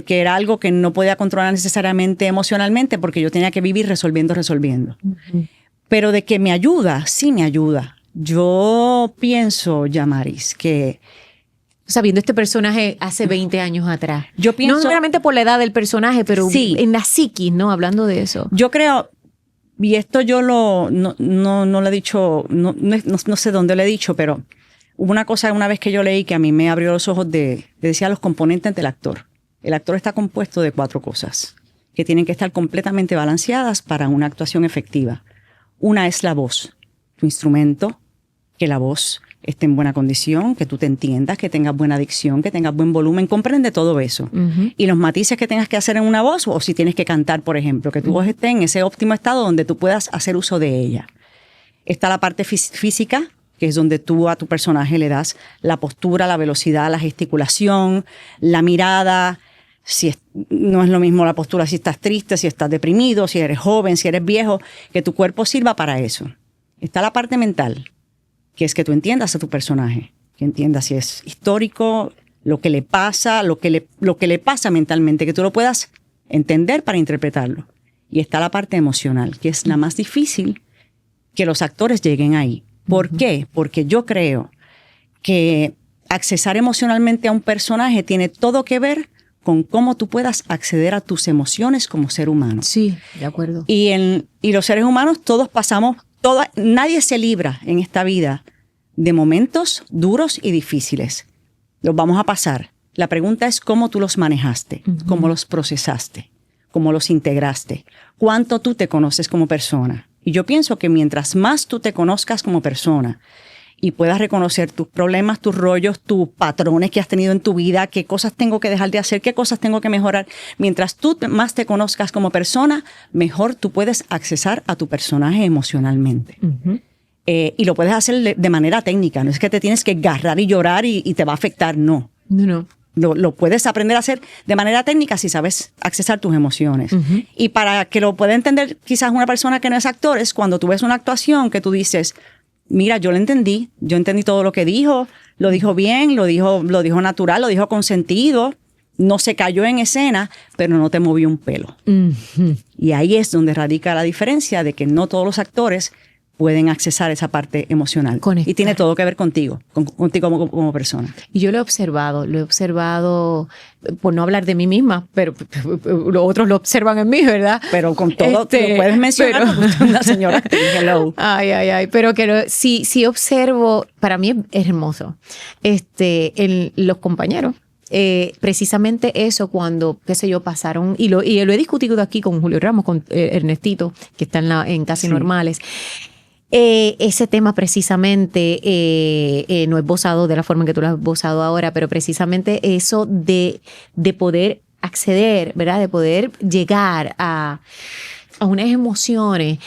S2: era algo que no podía controlar necesariamente emocionalmente porque yo tenía que vivir resolviendo. Uh-huh. Pero de que me ayuda, sí me ayuda. Yo pienso, Yamaris, que...
S1: Sabiendo este personaje hace 20 años atrás.
S2: Yo pienso...
S1: No solamente por la edad del personaje, pero sí, en la psiquis, ¿no? Hablando de eso.
S2: Yo creo... Y esto yo no lo he dicho, no sé dónde lo he dicho, pero hubo una cosa una vez que yo leí que a mí me abrió los ojos decía los componentes del actor. El actor está compuesto de 4 cosas que tienen que estar completamente balanceadas para una actuación efectiva. Una es la voz, tu instrumento, que la voz esté en buena condición, que tú te entiendas, que tengas buena dicción, que tengas buen volumen, comprende todo eso. Uh-huh. Y los matices que tengas que hacer en una voz, o si tienes que cantar, por ejemplo, que tu voz esté en ese óptimo estado donde tú puedas hacer uso de ella. Está la parte física, que es donde tú a tu personaje le das la postura, la velocidad, la gesticulación, la mirada. No es lo mismo la postura si estás triste, si estás deprimido, si eres joven, si eres viejo, que tu cuerpo sirva para eso. Está la parte mental, que es que tú entiendas a tu personaje, que entiendas si es histórico, lo que le pasa, lo que le pasa mentalmente, que tú lo puedas entender para interpretarlo. Y está la parte emocional, que es la más difícil que los actores lleguen ahí. ¿Por qué? Porque yo creo que accesar emocionalmente a un personaje tiene todo que ver con cómo tú puedas acceder a tus emociones como ser humano.
S1: Sí, de acuerdo.
S2: Y los seres humanos todos pasamos, nadie se libra en esta vida de momentos duros y difíciles. Los vamos a pasar. La pregunta es cómo tú los manejaste, cómo los procesaste, cómo los integraste, cuánto tú te conoces como persona. Y yo pienso que mientras más tú te conozcas como persona y puedas reconocer tus problemas, tus rollos, tus patrones que has tenido en tu vida, qué cosas tengo que dejar de hacer, qué cosas tengo que mejorar. Mientras tú más te conozcas como persona, mejor tú puedes accesar a tu personaje emocionalmente. Uh-huh. Y lo puedes hacer de manera técnica. No es que te tienes que agarrar y llorar y te va a afectar, no.
S1: No.
S2: Lo puedes aprender a hacer de manera técnica si sabes accesar tus emociones. Uh-huh. Y para que lo pueda entender quizás una persona que no es actor, es cuando tú ves una actuación que tú dices... Mira, yo entendí todo lo que dijo, lo dijo bien, lo dijo natural, lo dijo con sentido, no se cayó en escena, pero no te movió un pelo. Uh-huh. Y ahí es donde radica la diferencia de que no todos los actores pueden accesar esa parte emocional. Conectar. Y tiene todo que ver contigo como persona.
S1: Y yo lo he observado, por no hablar de mí misma, pero los otros lo observan en mí, ¿verdad?
S2: Pero con todo, lo puedes mencionar como una señora actriz, hello.
S1: Ay, pero que sí observo, para mí es hermoso, en los compañeros. Precisamente eso cuando, qué sé yo, pasaron, y lo he discutido aquí con Julio Ramos, con Ernestito, que está en Casi Normales. Ese tema precisamente no es esbozado de la forma en que tú lo has esbozado ahora, pero precisamente eso de poder acceder, ¿verdad? De poder llegar a unas emociones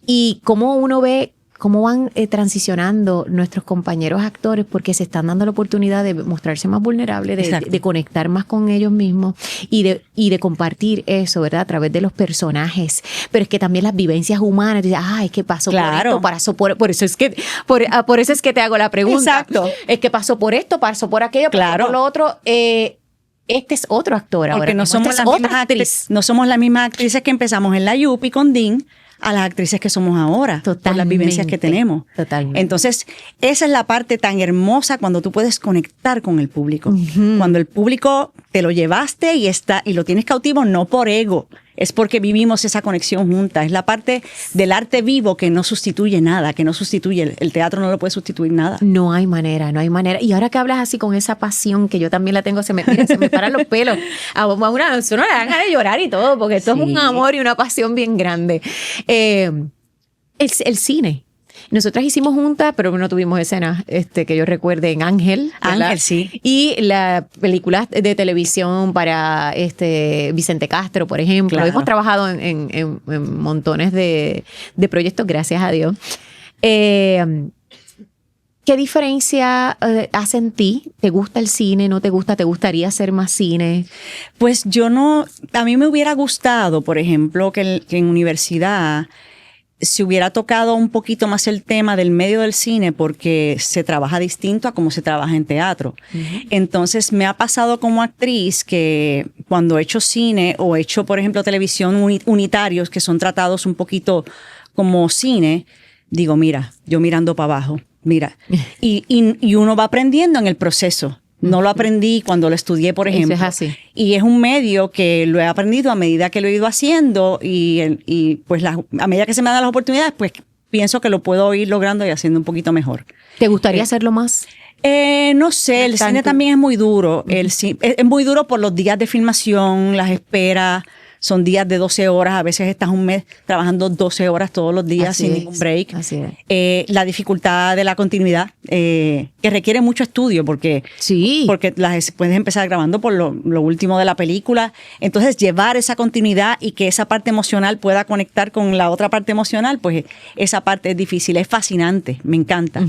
S1: y cómo uno ve cómo van transicionando nuestros compañeros actores porque se están dando la oportunidad de mostrarse más vulnerables, de conectar más con ellos mismos y de compartir eso, ¿verdad? A través de los personajes. Pero es que también las vivencias humanas, es que pasó por esto, por eso es que te hago la pregunta.
S2: Exacto.
S1: Es que pasó por esto, pasó por aquello, pasó por lo otro. Este es otro actor ahora.
S2: Porque no somos las mismas actrices que empezamos en la Yupi con Dean a las actrices que somos ahora, por las vivencias que tenemos.
S1: Totalmente.
S2: Entonces, esa es la parte tan hermosa cuando tú puedes conectar con el público. Uh-huh. Cuando el público te lo llevaste y lo tienes cautivo no por ego, es porque vivimos esa conexión juntas. Es la parte del arte vivo que no sustituye nada, que no sustituye, el teatro no lo puede sustituir nada.
S1: No hay manera, no hay manera. Y ahora que hablas así con esa pasión que yo también la tengo, se me paran los pelos. A uno le dan ganas de llorar y todo, porque esto es un amor y una pasión bien grande. El cine. Nosotras hicimos juntas, pero no tuvimos escenas que yo recuerde en Ángel. ¿Verdad?
S2: Ángel, sí.
S1: Y la película de televisión para Vicente Castro, por ejemplo.
S2: Claro.
S1: Hemos trabajado en montones de proyectos, gracias a Dios. ¿Qué diferencia hace en ti? ¿Te gusta el cine? ¿No te gusta? ¿Te gustaría hacer más cine?
S2: Pues a mí me hubiera gustado, por ejemplo, que en universidad se hubiera tocado un poquito más el tema del medio del cine, porque se trabaja distinto a cómo se trabaja en teatro. Entonces me ha pasado como actriz que cuando he hecho cine o he hecho, por ejemplo, televisión unitarios que son tratados un poquito como cine, digo, mira, yo mirando para abajo, mira. Y uno va aprendiendo en el proceso. No lo aprendí cuando lo estudié, por ejemplo.
S1: Eso es así.
S2: Y es un medio que lo he aprendido a medida que lo he ido haciendo y pues a medida que se me dan las oportunidades, pues pienso que lo puedo ir logrando y haciendo un poquito mejor.
S1: ¿Te gustaría hacerlo más?
S2: No sé, el cine también es muy duro. Es muy duro por los días de filmación, las esperas. Son días de 12 horas, a veces estás un mes trabajando 12 horas todos los días
S1: Así
S2: sin
S1: es,
S2: ningún break.
S1: así es.
S2: La dificultad de la continuidad, que requiere mucho estudio porque puedes empezar grabando por lo último de la película. Entonces, llevar esa continuidad y que esa parte emocional pueda conectar con la otra parte emocional, pues esa parte es difícil, es fascinante, me encanta.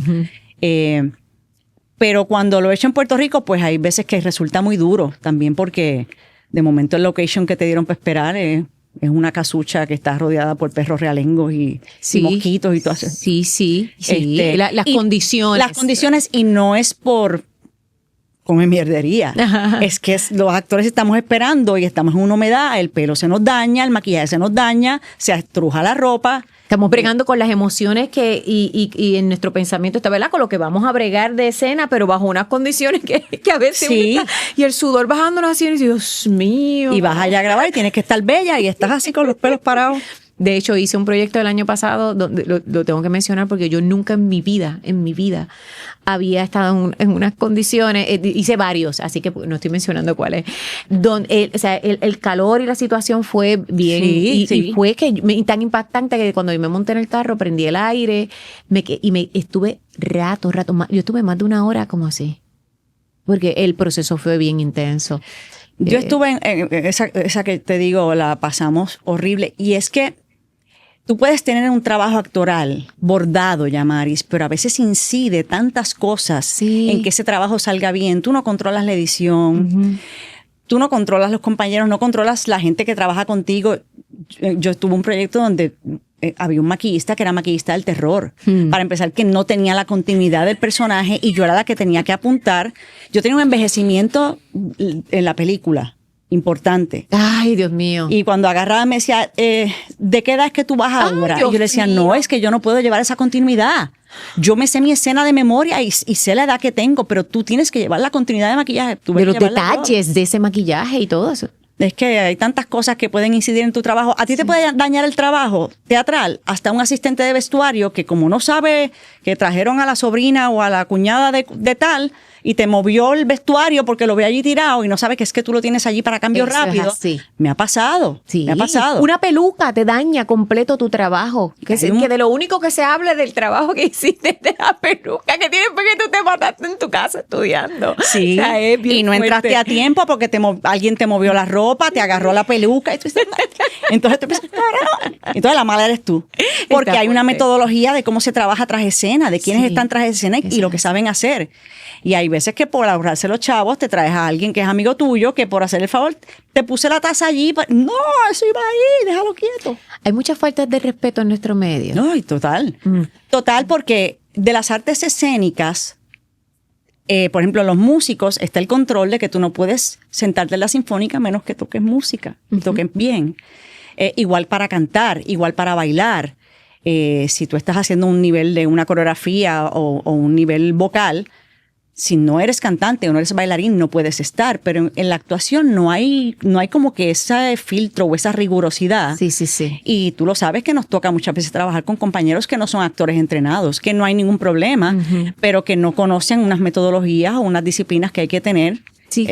S2: Pero cuando lo he hecho en Puerto Rico, pues hay veces que resulta muy duro también porque de momento el location que te dieron para esperar es una casucha que está rodeada por perros realengos y mosquitos y todo eso.
S1: Sí. Las condiciones.
S2: Las condiciones, y no es por come mierdería. Es que los actores estamos esperando y estamos en una humedad, el pelo se nos daña, el maquillaje se nos daña, se estruja la ropa.
S1: Estamos bregando con las emociones y en nuestro pensamiento está, ¿verdad? Con lo que vamos a bregar de escena, pero bajo unas condiciones que a veces uno está, y el sudor bajándonos así, y Dios mío.
S2: Y vas allá a grabar y tienes que estar bella y estás así con los pelos parados.
S1: De hecho, hice un proyecto el año pasado, donde lo tengo que mencionar porque yo nunca en mi vida, había estado en unas condiciones, hice varios, así que no estoy mencionando cuáles, donde el calor y la situación fue bien, y fue tan impactante que cuando yo me monté en el carro, prendí el aire, y estuve rato, yo estuve más de una hora como así, porque el proceso fue bien intenso.
S2: Yo estuve en esa que te digo, la pasamos horrible, y es que tú puedes tener un trabajo actoral bordado, Yamaris, pero a veces incide tantas cosas en que ese trabajo salga bien. Tú no controlas la edición, tú no controlas los compañeros, no controlas la gente que trabaja contigo. Yo tuve un proyecto donde había un maquillista que era maquillista del terror. Para empezar, que no tenía la continuidad del personaje y yo era la que tenía que apuntar. Yo tenía un envejecimiento en la película importante.
S1: Ay, Dios mío.
S2: Y cuando agarraba me decía, ¿de qué edad es que tú vas ahora? Y yo le decía, no, es que yo no puedo llevar esa continuidad. Yo me sé mi escena de memoria y sé la edad que tengo, pero tú tienes que llevar la continuidad de maquillaje.
S1: De los detalles de ese maquillaje y todo eso.
S2: Es que hay tantas cosas que pueden incidir en tu trabajo. A ti te puede dañar el trabajo teatral, hasta un asistente de vestuario que como no sabe que trajeron a la sobrina o a la cuñada de tal y te movió el vestuario porque lo ve allí tirado y no sabe que es que tú lo tienes allí para cambio
S1: Eso
S2: rápido.
S1: es así.
S2: Me ha pasado.
S1: Sí.
S2: Me ha pasado.
S1: Una peluca te daña completo tu trabajo. Que de lo único que se habla del trabajo que hiciste de la peluca que tienes porque tú te mataste en tu casa estudiando.
S2: Sí.
S1: O sea, es bien
S2: y no entraste
S1: fuerte.
S2: a tiempo porque alguien te movió la ropa, te agarró la peluca. Y tú dices, entonces tú piensas, entonces la mala eres tú. Porque
S1: Está
S2: hay una
S1: fuerte.
S2: metodología de cómo se trabaja tras escena, de quiénes están tras escena y lo que saben hacer. Y hay veces que por ahorrarse los chavos te traes a alguien que es amigo tuyo, que por hacer el favor te puse la taza allí. No, eso iba ahí, déjalo quieto.
S1: Hay muchas faltas de respeto en nuestro medio.
S2: No, y total. Total, porque de las artes escénicas, por ejemplo, los músicos, está el control de que tú no puedes sentarte en la sinfónica a menos que toques música, y toques bien. Igual para cantar, igual para bailar. Si tú estás haciendo un nivel de una coreografía o un nivel vocal, Si no eres cantante o no eres bailarín, no puedes estar, pero en la actuación no hay como que ese filtro o esa rigurosidad.
S1: Sí, sí, sí.
S2: Y tú lo sabes que nos toca muchas veces trabajar con compañeros que no son actores entrenados, que no hay ningún problema, pero que no conocen unas metodologías o unas disciplinas que hay que tener.
S1: Sí.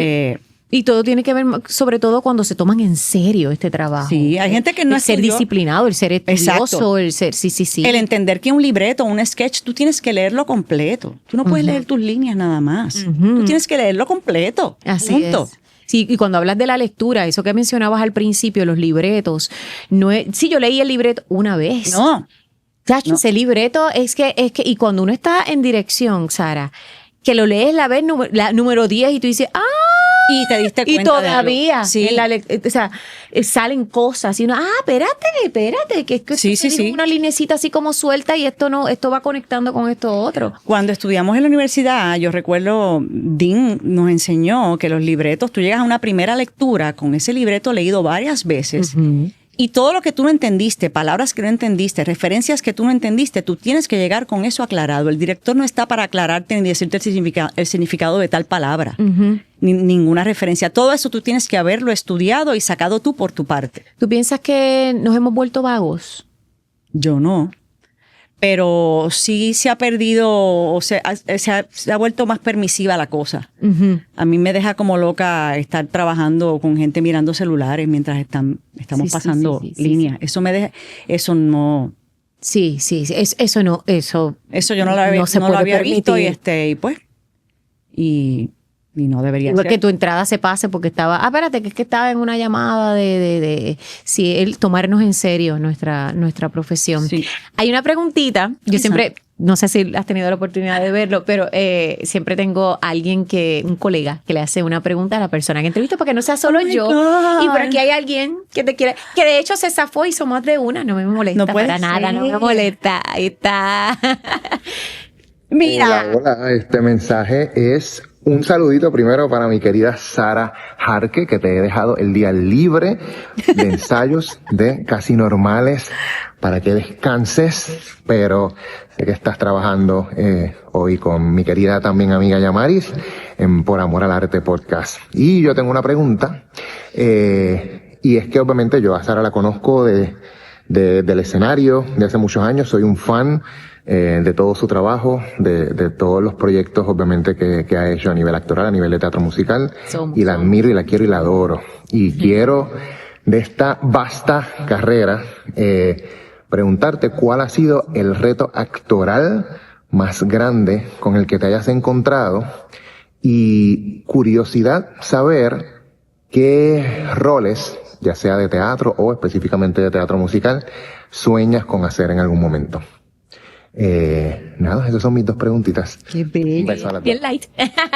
S1: Y todo tiene que ver, sobre todo cuando se toman en serio este trabajo.
S2: Sí, hay gente que no
S1: el ser disciplinado, el ser estudioso,
S2: Exacto.
S1: el ser, sí.
S2: El entender que un libreto, un sketch, tú tienes que leerlo completo. Tú no puedes leer tus líneas nada más. Tú tienes que leerlo completo.
S1: Así
S2: punto.
S1: es. Sí, y cuando hablas de la lectura, eso que mencionabas al principio, los libretos, no es, sí, yo leí el libreto una vez.
S2: No.
S1: Chacho, ese libreto es que, y cuando uno está en dirección, Sara, que lo lees la vez número 10 y tú dices,
S2: Y te diste cuenta
S1: y todavía,
S2: de algo. Sí.
S1: o sea, salen cosas y uno, espérate, que
S2: Sí.
S1: una linecita así como suelta y esto va conectando con esto otro.
S2: Cuando estudiamos en la universidad, yo recuerdo, Dean nos enseñó que los libretos, tú llegas a una primera lectura con ese libreto leído varias veces. Y todo lo que tú no entendiste, palabras que no entendiste, referencias que tú no entendiste, tú tienes que llegar con eso aclarado. El director no está para aclararte ni decirte el significado de tal palabra, ni ninguna referencia. Todo eso tú tienes que haberlo estudiado y sacado tú por tu parte.
S1: ¿Tú piensas que nos hemos vuelto vagos?
S2: Yo no. Pero sí se ha perdido, o sea, se ha vuelto más permisiva la cosa. A mí me deja como loca estar trabajando con gente mirando celulares mientras estamos pasando líneas. Eso me deja, eso no.
S1: Sí, eso no, eso
S2: yo no lo había visto y no debería
S1: ser.
S2: ser.
S1: Que tu entrada se pase porque espérate, que es que estaba en una llamada de tomarnos en serio nuestra profesión.
S2: Sí.
S1: Hay una preguntita, yo siempre, no sé si has tenido la oportunidad de verlo, pero siempre tengo un colega que le hace una pregunta a la persona que entrevisto para que no sea solo yo.
S2: God.
S1: Y por aquí hay alguien que te quiere, que de hecho se zafó y somos de una, no me molesta para nada, no me molesta, ahí está.
S2: Mira.
S4: Hola, este mensaje es un saludito primero para mi querida Sara Jarque, que te he dejado el día libre de ensayos de Casi Normales para que descanses, pero sé que estás trabajando hoy con mi querida también amiga Yamaris en Por Amor al Arte Podcast. Y yo tengo una pregunta, y es que obviamente yo a Sara la conozco del escenario de hace muchos años, soy un fan de todo su trabajo, de todos los proyectos obviamente que ha hecho a nivel actoral, a nivel de teatro musical, y la admiro y la quiero y la adoro. Y quiero de esta vasta carrera preguntarte cuál ha sido el reto actoral más grande con el que te hayas encontrado, y curiosidad saber qué roles, ya sea de teatro o específicamente de teatro musical, sueñas con hacer en algún momento. Nada, esas son mis dos preguntitas.
S2: Qué bello.
S4: Un beso a las dos.
S1: Bien light.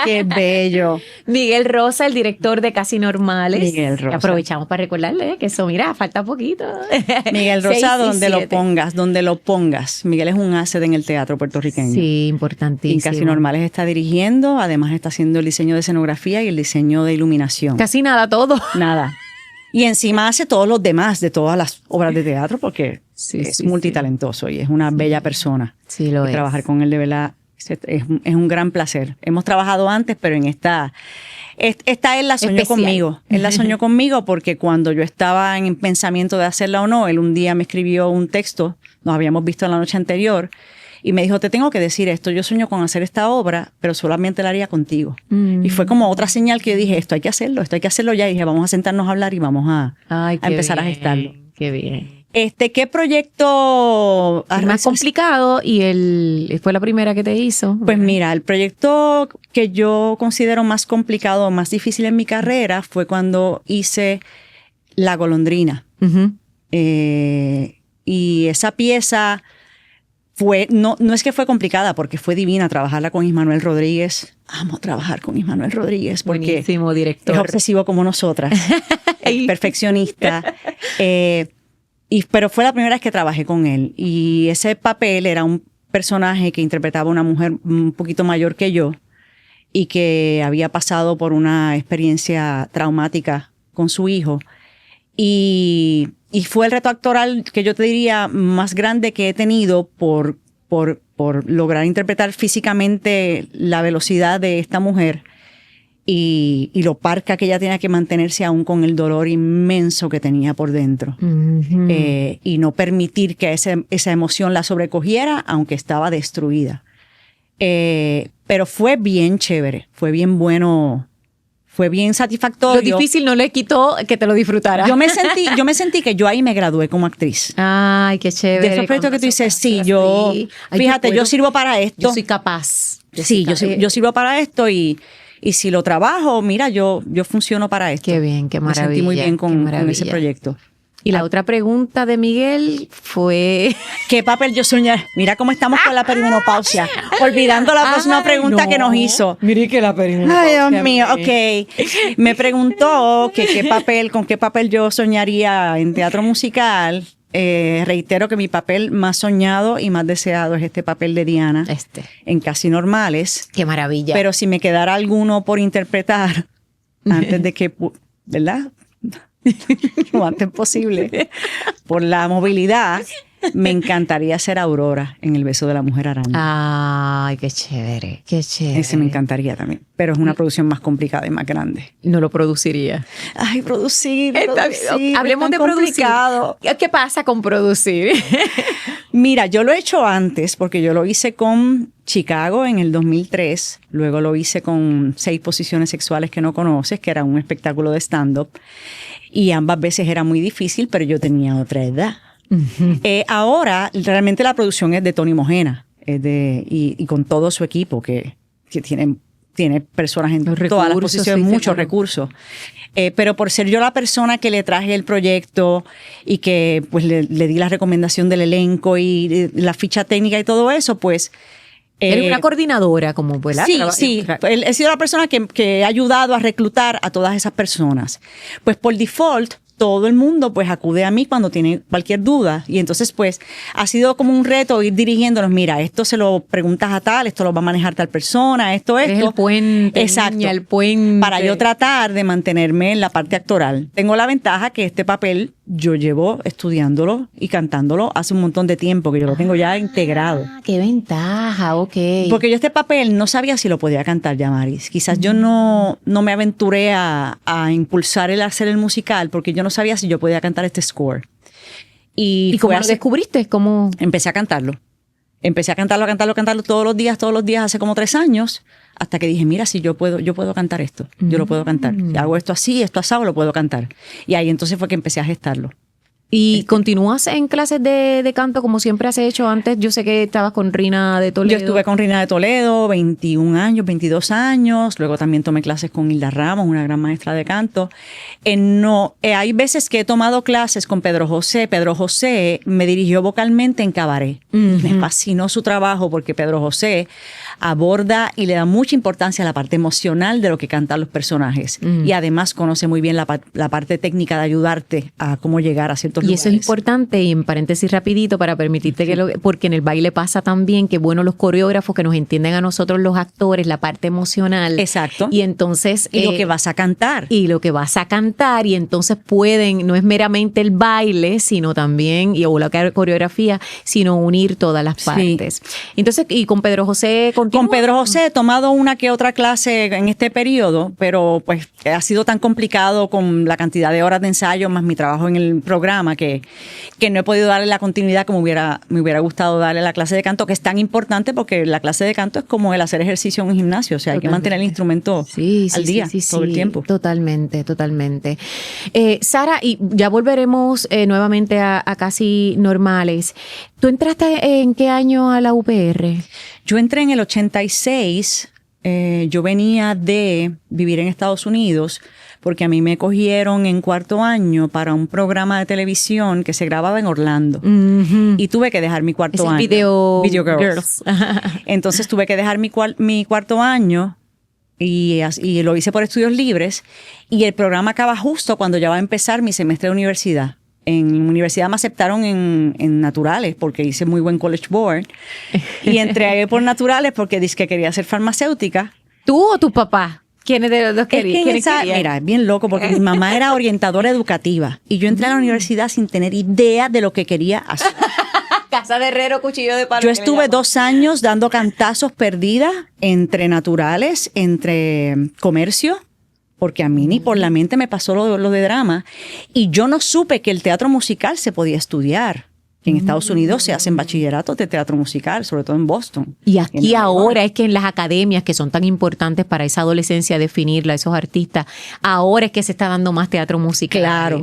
S2: Qué bello.
S1: Miguel Rosa, el director de Casi Normales.
S2: Miguel Rosa.
S1: Aprovechamos para recordarle que eso, mira, falta poquito.
S2: Miguel Rosa,
S1: 6 y
S2: donde
S1: 7.
S2: donde lo pongas. Miguel es un asset en el teatro puertorriqueño.
S1: Sí,
S2: Y
S1: importantísimo.
S2: en Casi Normales está dirigiendo, además está haciendo el diseño de escenografía y el diseño de iluminación.
S1: Casi nada, todo.
S2: Nada. Y encima hace todos los demás de todas las obras de teatro porque es multitalentoso y es una bella persona.
S1: Sí, lo
S2: y
S1: es.
S2: trabajar con él de verdad es un gran placer. Hemos trabajado antes, pero en esta él la soñó
S1: Especial.
S2: conmigo. Él la soñó conmigo porque cuando yo estaba en pensamiento de hacerla o no, él un día me escribió un texto, nos habíamos visto en la noche anterior, y me dijo, te tengo que decir esto, yo sueño con hacer esta obra, pero solamente la haría contigo. Y fue como otra señal que yo dije, esto hay que hacerlo ya. Y dije, vamos a sentarnos a hablar y vamos a empezar a gestarlo.
S1: Qué bien.
S2: ¿Qué proyecto?
S1: El más complicado y fue la primera que te hizo.
S2: Pues mira, el proyecto que yo considero más complicado, más difícil en mi carrera fue cuando hice La Golondrina.
S1: Uh-huh.
S2: Y esa pieza no es que fue complicada, porque fue divina trabajarla con Ismanuel Rodríguez. Amo trabajar con Ismanuel Rodríguez porque
S1: buenísimo director.
S2: es obsesivo como nosotras, es perfeccionista. Pero fue la primera vez que trabajé con él. Y ese papel era un personaje que interpretaba a una mujer un poquito mayor que yo y que había pasado por una experiencia traumática con su hijo. Y fue el reto actoral que yo te diría más grande que he tenido por por lograr interpretar físicamente la velocidad de esta mujer y lo parca que ella tenía que mantenerse aún con el dolor inmenso que tenía por dentro. Y no permitir que esa emoción la sobrecogiera, aunque estaba destruida. Pero fue bien chévere, fue bien bueno, fue bien satisfactorio.
S1: Lo difícil no le quitó que te lo disfrutara.
S2: Yo me sentí que yo ahí me gradué como actriz.
S1: Ay, qué chévere.
S2: De esos proyectos que tú dices, sí, yo, fíjate, yo sirvo para esto.
S1: Yo soy capaz.
S2: Yo sirvo para esto y si lo trabajo, mira, yo funciono para esto.
S1: Qué bien, qué maravilla.
S2: Me sentí muy bien con ese proyecto.
S1: Y la otra pregunta de Miguel fue...
S2: ¿Qué papel yo soñé? Mira cómo estamos con la perimenopausia. Olvidando la próxima pregunta que nos hizo.
S1: Mire que la perimenopausia.
S2: Ay, Dios mío, ok. Me preguntó con qué papel yo soñaría en teatro musical. Reitero que mi papel más soñado y más deseado es este papel de Diana en Casi Normales.
S1: Qué maravilla.
S2: Pero si me quedara alguno por interpretar antes de que, ¿verdad? Lo antes posible, por la movilidad, me encantaría ser Aurora en El beso de la mujer araña.
S1: Ay, qué chévere, qué chévere.
S2: Ese me encantaría también, pero es una producción más complicada y más grande.
S1: No lo produciría.
S2: Ay, producir.
S1: Hablemos de complicado. Producir. ¿Qué pasa con producir?
S2: Mira, yo lo he hecho antes porque yo lo hice con Chicago en el 2003. Luego lo hice con 6 posiciones sexuales que no conoces, que era un espectáculo de stand-up. Y ambas veces era muy difícil, pero yo tenía otra edad. Ahora, realmente la producción es de Tony Mojena y con todo su equipo que tiene personas en todas las posiciones, muchos recursos. Pero por ser yo la persona que le traje el proyecto y que pues le di la recomendación del elenco y la ficha técnica y todo eso, pues...
S1: Eres una coordinadora, como ¿verdad?
S2: Sí. He sido la persona que ha ayudado a reclutar a todas esas personas. Pues por default, todo el mundo pues acude a mí cuando tiene cualquier duda. Y entonces pues ha sido como un reto ir dirigiéndolos. Mira, esto se lo preguntas a tal, esto lo va a manejar tal persona, esto.
S1: Es el puente.
S2: Exacto.
S1: Niña, el puente.
S2: Para yo tratar de mantenerme en la parte actoral. Tengo la ventaja que este papel yo llevo estudiándolo y cantándolo hace un montón de tiempo, que yo lo tengo ya integrado.
S1: Qué ventaja, ok.
S2: Porque yo este papel no sabía si lo podía cantar, Yamaris. Quizás yo no me aventuré a impulsar el hacer el musical porque yo no sabía si yo podía cantar este score.
S1: ¿Y cómo lo descubriste? ¿Cómo?
S2: Empecé a cantarlo. Empecé a cantarlo todos los días, hace como 3 años, hasta que dije, mira, si yo puedo cantar esto, yo lo puedo cantar. Si hago esto así, esto asado, lo puedo cantar. Y ahí entonces fue que empecé a gestarlo.
S1: ¿Y continúas en clases de canto como siempre has hecho antes? Yo sé que estabas con Rina de Toledo.
S2: Yo estuve con Rina de Toledo 21 años, 22 años. Luego también tomé clases con Hilda Ramos, una gran maestra de canto. Hay veces que he tomado clases con Pedro José. Pedro José me dirigió vocalmente en cabaret. Me fascinó su trabajo porque Pedro José aborda y le da mucha importancia a la parte emocional de lo que cantan los personajes. Y además conoce muy bien la parte técnica de ayudarte a cómo llegar a ciertos lugares.
S1: Eso es importante, y en paréntesis rapidito para permitirte porque en el baile pasa también que bueno, los coreógrafos que nos entienden a nosotros los actores, la parte emocional.
S2: Exacto.
S1: Y entonces...
S2: Y lo que vas a cantar.
S1: Y lo que vas a cantar, y entonces no es meramente el baile, sino también, o la coreografía, sino unir todas las partes. Entonces, y con Pedro José...
S2: Con Pedro José he tomado una que otra clase en este periodo, pero pues ha sido tan complicado con la cantidad de horas de ensayo más mi trabajo en el programa que no he podido darle la continuidad como me hubiera gustado darle a la clase de canto, que es tan importante porque la clase de canto es como el hacer ejercicio en un gimnasio, o sea, hay que mantener el instrumento al día, todo el tiempo.
S1: Totalmente. Sara, y ya volveremos nuevamente a Casi Normales. ¿Tú entraste en qué año a la UPR?
S2: Yo entré en el 86, yo venía de vivir en Estados Unidos porque a mí me cogieron en 4º año para un programa de televisión que se grababa en Orlando. Y tuve que dejar mi 4º año.
S1: Video
S2: Girls. Entonces tuve que dejar mi 4º año y lo hice por estudios libres. Y el programa acaba justo cuando ya va a empezar mi semestre de universidad. En universidad me aceptaron en naturales porque hice muy buen College Board. Y entré por naturales porque dije que quería ser farmacéutica.
S1: ¿Tú o tu papá? ¿Quiénes de los dos querían?
S2: Mira, es bien loco porque mi mamá era orientadora educativa y yo entré a la universidad sin tener idea de lo que quería hacer.
S1: Casa de herrero, cuchillo de palo.
S2: Yo estuve 2 años dando cantazos perdidas entre naturales, entre comercio, porque a mí ni por la mente me pasó lo de drama. Y yo no supe que el teatro musical se podía estudiar. En Estados Unidos se hacen bachilleratos de teatro musical, sobre todo en Boston.
S1: Y aquí ahora es que en las academias que son tan importantes para esa adolescencia definirla, esos artistas, ahora es que se está dando más teatro musical.
S2: Claro.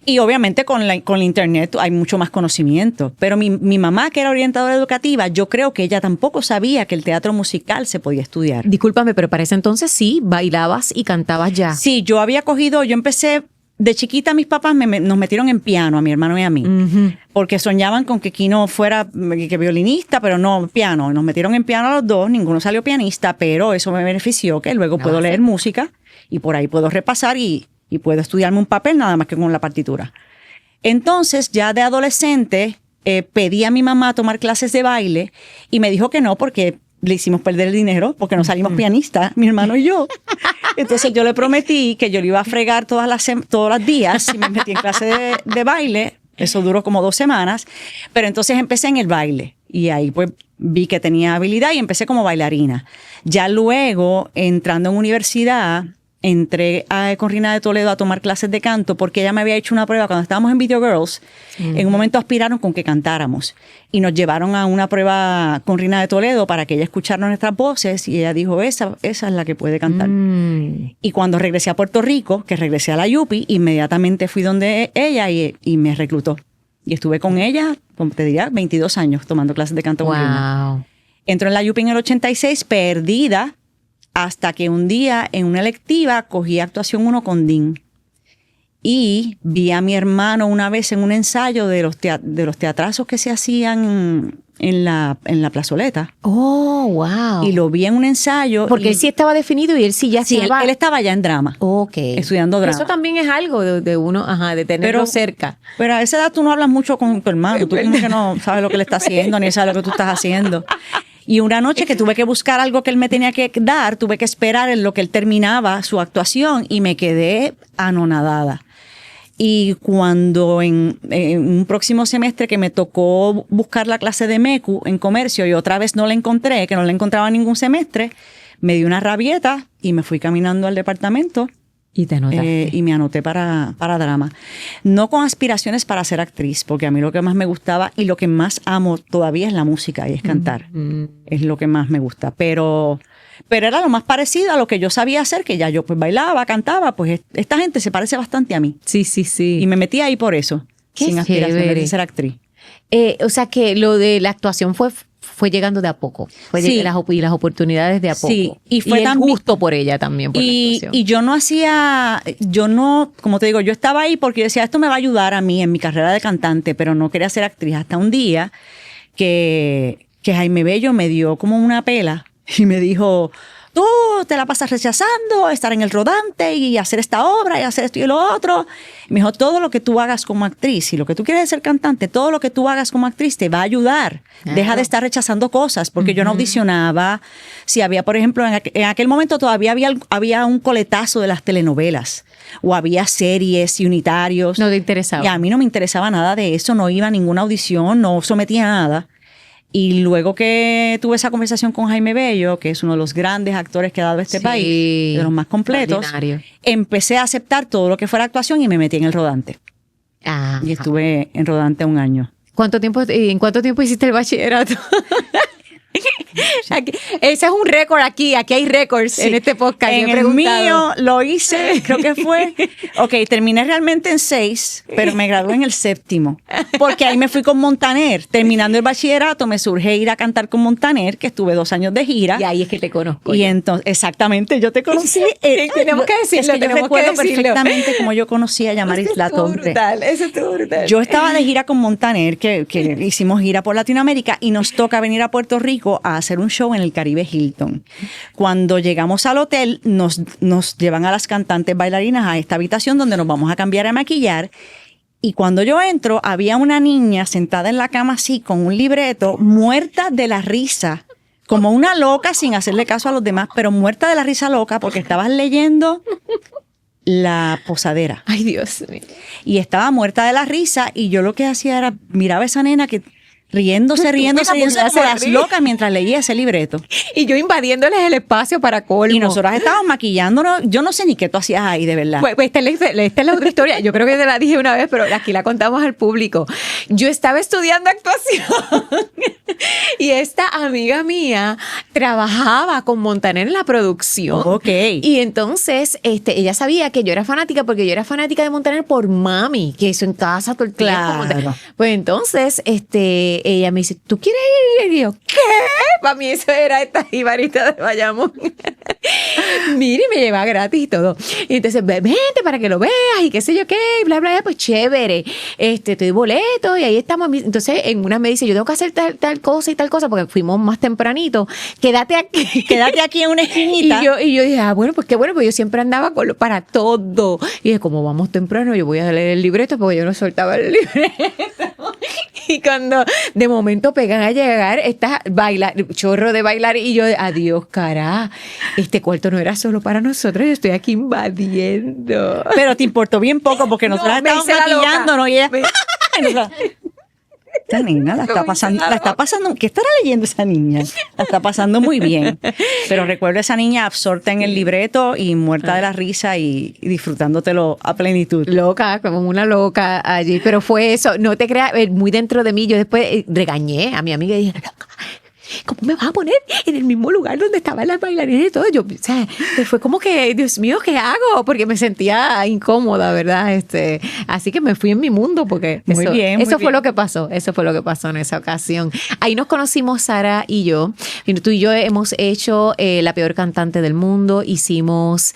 S2: Y obviamente con la internet hay mucho más conocimiento. Pero mi mamá, que era orientadora educativa, yo creo que ella tampoco sabía que el teatro musical se podía estudiar.
S1: Discúlpame, pero para ese entonces sí, bailabas y cantabas ya.
S2: Sí, yo empecé... De chiquita mis papás nos metieron en piano, a mi hermano y a mí, porque soñaban con que Kino fuera que violinista, pero no piano. Nos metieron en piano a los dos, ninguno salió pianista, pero eso me benefició que luego puedo leer música y por ahí puedo repasar y puedo estudiarme un papel nada más que con la partitura. Entonces, ya de adolescente, pedí a mi mamá tomar clases de baile y me dijo que no porque le hicimos perder el dinero porque no salimos pianistas, mi hermano y yo. Entonces yo le prometí que yo le iba a fregar todos los días y me metí en clase de baile. Eso duró como 2 semanas. Pero entonces empecé en el baile y ahí pues vi que tenía habilidad y empecé como bailarina. Ya luego, entrando en universidad, entré con Rina de Toledo a tomar clases de canto porque ella me había hecho una prueba cuando estábamos en Video Girls. En un momento aspiraron con que cantáramos y nos llevaron a una prueba con Rina de Toledo para que ella escuchara nuestras voces y ella dijo, esa es la que puede cantar. Y cuando regresé a Puerto Rico, que regresé a la Yupi, inmediatamente fui donde ella y me reclutó. Y estuve con ella, como te diría, 22 años tomando clases de canto con Rina. Entró en la Yupi en el 86, perdida, hasta que un día en una electiva cogí actuación 1 con Dean. Y vi a mi hermano una vez en un ensayo de los teatrazos que se hacían en la plazoleta.
S1: Oh, wow.
S2: Y lo vi en un ensayo.
S1: Porque él sí estaba definido y él sí ya estaba.
S2: Él estaba ya en drama.
S1: Ok.
S2: Estudiando drama.
S1: Eso también es algo de uno, de tenerlo cerca.
S2: Pero a esa edad tú no hablas mucho con tu hermano. Tú como que no sabes lo que le está haciendo, ni sabes lo que tú estás haciendo. Y una noche que tuve que buscar algo que él me tenía que dar, tuve que esperar en lo que él terminaba su actuación y me quedé anonadada. Y cuando en un próximo semestre que me tocó buscar la clase de MECU en comercio y otra vez no la encontré, que no la encontraba ningún semestre, me dio una rabieta y me fui caminando al departamento.
S1: Y te anotaste.
S2: Y me anoté para drama. No con aspiraciones para ser actriz, porque a mí lo que más me gustaba y lo que más amo todavía es la música y es cantar. Es lo que más me gusta. Pero era lo más parecido a lo que yo sabía hacer, que ya yo pues bailaba, cantaba. Pues esta gente se parece bastante a mí.
S1: Sí, sí, sí.
S2: Y me metí ahí por eso, sin aspiraciones de ser actriz.
S1: O sea que lo de la actuación fue llegando de a poco. Y las oportunidades de a poco.
S2: Sí, y fue
S1: tan justo por ella también. Por la actuación.
S2: Y yo no, como te digo, yo estaba ahí porque yo decía, esto me va a ayudar a mí en mi carrera de cantante, pero no quería ser actriz. Hasta un día que Jaime Bello me dio como una pela y me dijo, tú te la pasas rechazando estar en el rodante y hacer esta obra y hacer esto y lo otro. Me dijo, todo lo que tú hagas como actriz, si lo que tú quieres es ser cantante, todo lo que tú hagas como actriz te va a ayudar. Deja de estar rechazando cosas, porque yo no audicionaba. Si había, por ejemplo, en aquel momento todavía había un coletazo de las telenovelas o había series y unitarios.
S1: No te interesaba.
S2: Y a mí no me interesaba nada de eso, no iba a ninguna audición, no sometía nada. Y luego que tuve esa conversación con Jaime Bello, que es uno de los grandes actores que ha dado este país, de los más completos, empecé a aceptar todo lo que fuera actuación y me metí en el rodante. Y estuve en rodante 1 año.
S1: ¿En cuánto tiempo hiciste el bachillerato? Ese es un récord aquí hay récords en este podcast.
S2: En el mío lo hice, creo que fue, terminé realmente en 6, pero me gradué en el 7º, porque ahí me fui con Montaner. Terminando el bachillerato me surge ir a cantar con Montaner, que estuve 2 años de gira.
S1: Y ahí es que te conozco.
S2: Y entonces, exactamente, yo te conocí.
S1: Tenemos que decirlo,
S2: yo recuerdo perfectamente cómo yo conocí a Yamaris Latorre.
S1: Eso estuvo brutal.
S2: Yo estaba de gira con Montaner, que hicimos gira por Latinoamérica, y nos toca venir a Puerto Rico a hacer un show en el Caribe Hilton. Cuando llegamos al hotel, nos llevan a las cantantes bailarinas a esta habitación donde nos vamos a cambiar a maquillar. Y cuando yo entro, había una niña sentada en la cama así, con un libreto, muerta de la risa, como una loca, sin hacerle caso a los demás, pero muerta de la risa loca porque estabas leyendo La Posadera.
S1: Ay, Dios mío.
S2: Y estaba muerta de la risa y yo lo que hacía era, miraba a esa nena que riéndose
S1: Estúpida,
S2: como las
S1: ríe.
S2: locas mientras leía ese libreto.
S1: Y yo invadiéndoles el espacio para colmo.
S2: Y nosotras estábamos maquillándonos. Yo no sé ni qué tú hacías ahí, de verdad.
S1: Pues esta es la otra historia. Yo creo que te la dije una vez, pero aquí la contamos al público. Yo estaba estudiando actuación y esta amiga mía trabajaba con Montaner en la producción.
S2: Ok.
S1: Y entonces ella sabía que yo era fanática porque yo era fanática de Montaner por mami, que hizo en casa todo el tiempo.
S2: Claro.
S1: Pues entonces ella me dice, ¿tú quieres ir? Y yo, ¿qué? Para mí eso era esta jibarita de Bayamón. Mire, me lleva gratis y todo. Y entonces, vente para que lo veas y qué sé yo qué, bla, bla, bla, pues chévere. Te doy boleto y ahí estamos. Entonces, en una me dice, yo tengo que hacer tal cosa y tal cosa, porque fuimos más tempranito. Quédate aquí.
S2: Quédate aquí en una esquinita.
S1: Y yo dije, bueno, pues qué bueno, pues yo siempre andaba para todo. Y dije, como vamos temprano, yo voy a leer el libreto porque yo no soltaba el libreto. Y cuando de momento pegan a llegar estas chorro de bailar y yo, adiós, cara, este cuarto no era solo para nosotros, yo estoy aquí invadiendo.
S2: Pero te importó bien poco porque nosotros
S1: me
S2: estábamos
S1: hice la loca.
S2: maquillándonos y ella... Esta nena la está pasando, ¿qué estará leyendo esa niña? La está pasando muy bien. Pero recuerdo a esa niña absorta en el libreto y muerta de la risa y disfrutándotelo a plenitud.
S1: Loca, como una loca allí, pero fue eso, no te creas, muy dentro de mí, yo después regañé a mi amiga y dije, ¿cómo me vas a poner en el mismo lugar donde estaban las bailarinas y todo? Yo, o sea, fue como que, Dios mío, ¿qué hago? Porque me sentía incómoda, ¿verdad? Así que me fui en mi mundo porque eso fue lo que pasó. Eso fue lo que pasó en esa ocasión. Ahí nos conocimos Sara y yo. Tú y yo hemos hecho La Peor Cantante del Mundo. Hicimos,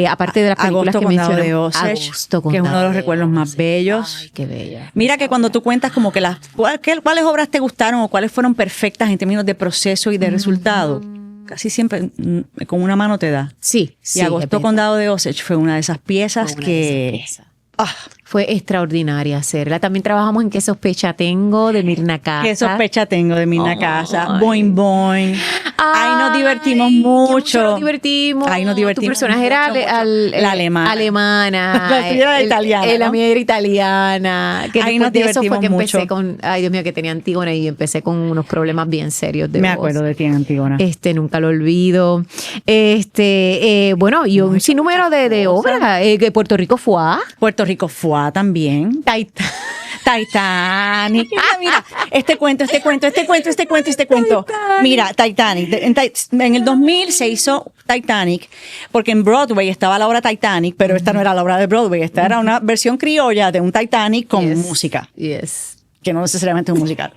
S1: aparte de las películas
S2: Agosto,
S1: que
S2: Condado
S1: mencioné,
S2: de Osage,
S1: Agosto,
S2: que es uno de los
S1: Condado
S2: recuerdos más
S1: Osage.
S2: bellos.
S1: Ay, qué bella.
S2: Mira que cuando tú cuentas como que cuáles obras te gustaron o cuáles fueron perfectas en términos de proceso y de resultado, casi siempre con una mano te da.
S1: Sí,
S2: Y
S1: sí.
S2: Agosto, Condado de Osage fue una de esas piezas que...
S1: Fue extraordinaria hacerla. También trabajamos en ¿Qué sospecha tengo? De Mirna Casa.
S2: ¿Qué sospecha tengo de Mirna Casa? Boing Boing. Ahí nos divertimos
S1: Ay,
S2: mucho.
S1: Nos divertimos.
S2: Ahí nos divertimos.
S1: Tu personaje era
S2: la alemana.
S1: Alemana.
S2: La tuya era italiana,
S1: La
S2: ¿no?
S1: mía era italiana. Que
S2: Ahí
S1: después
S2: nos
S1: de eso fue
S2: divertimos
S1: que empecé
S2: mucho.
S1: con, ay Dios mío, que tenía Antígona y empecé con unos problemas bien serios de
S2: Me
S1: voz.
S2: acuerdo de ti en Antígona.
S1: Nunca lo olvido. Bueno, y un sinnúmero de obras. Que Puerto Rico fue a
S2: Puerto Rico fue también. Titanic. Mira, este cuento. Mira, Titanic. En el 2000 se hizo Titanic, porque en Broadway estaba la obra Titanic, pero esta no era la obra de Broadway, esta era una versión criolla de un Titanic con música.
S1: Yes.
S2: Que no necesariamente es un musical,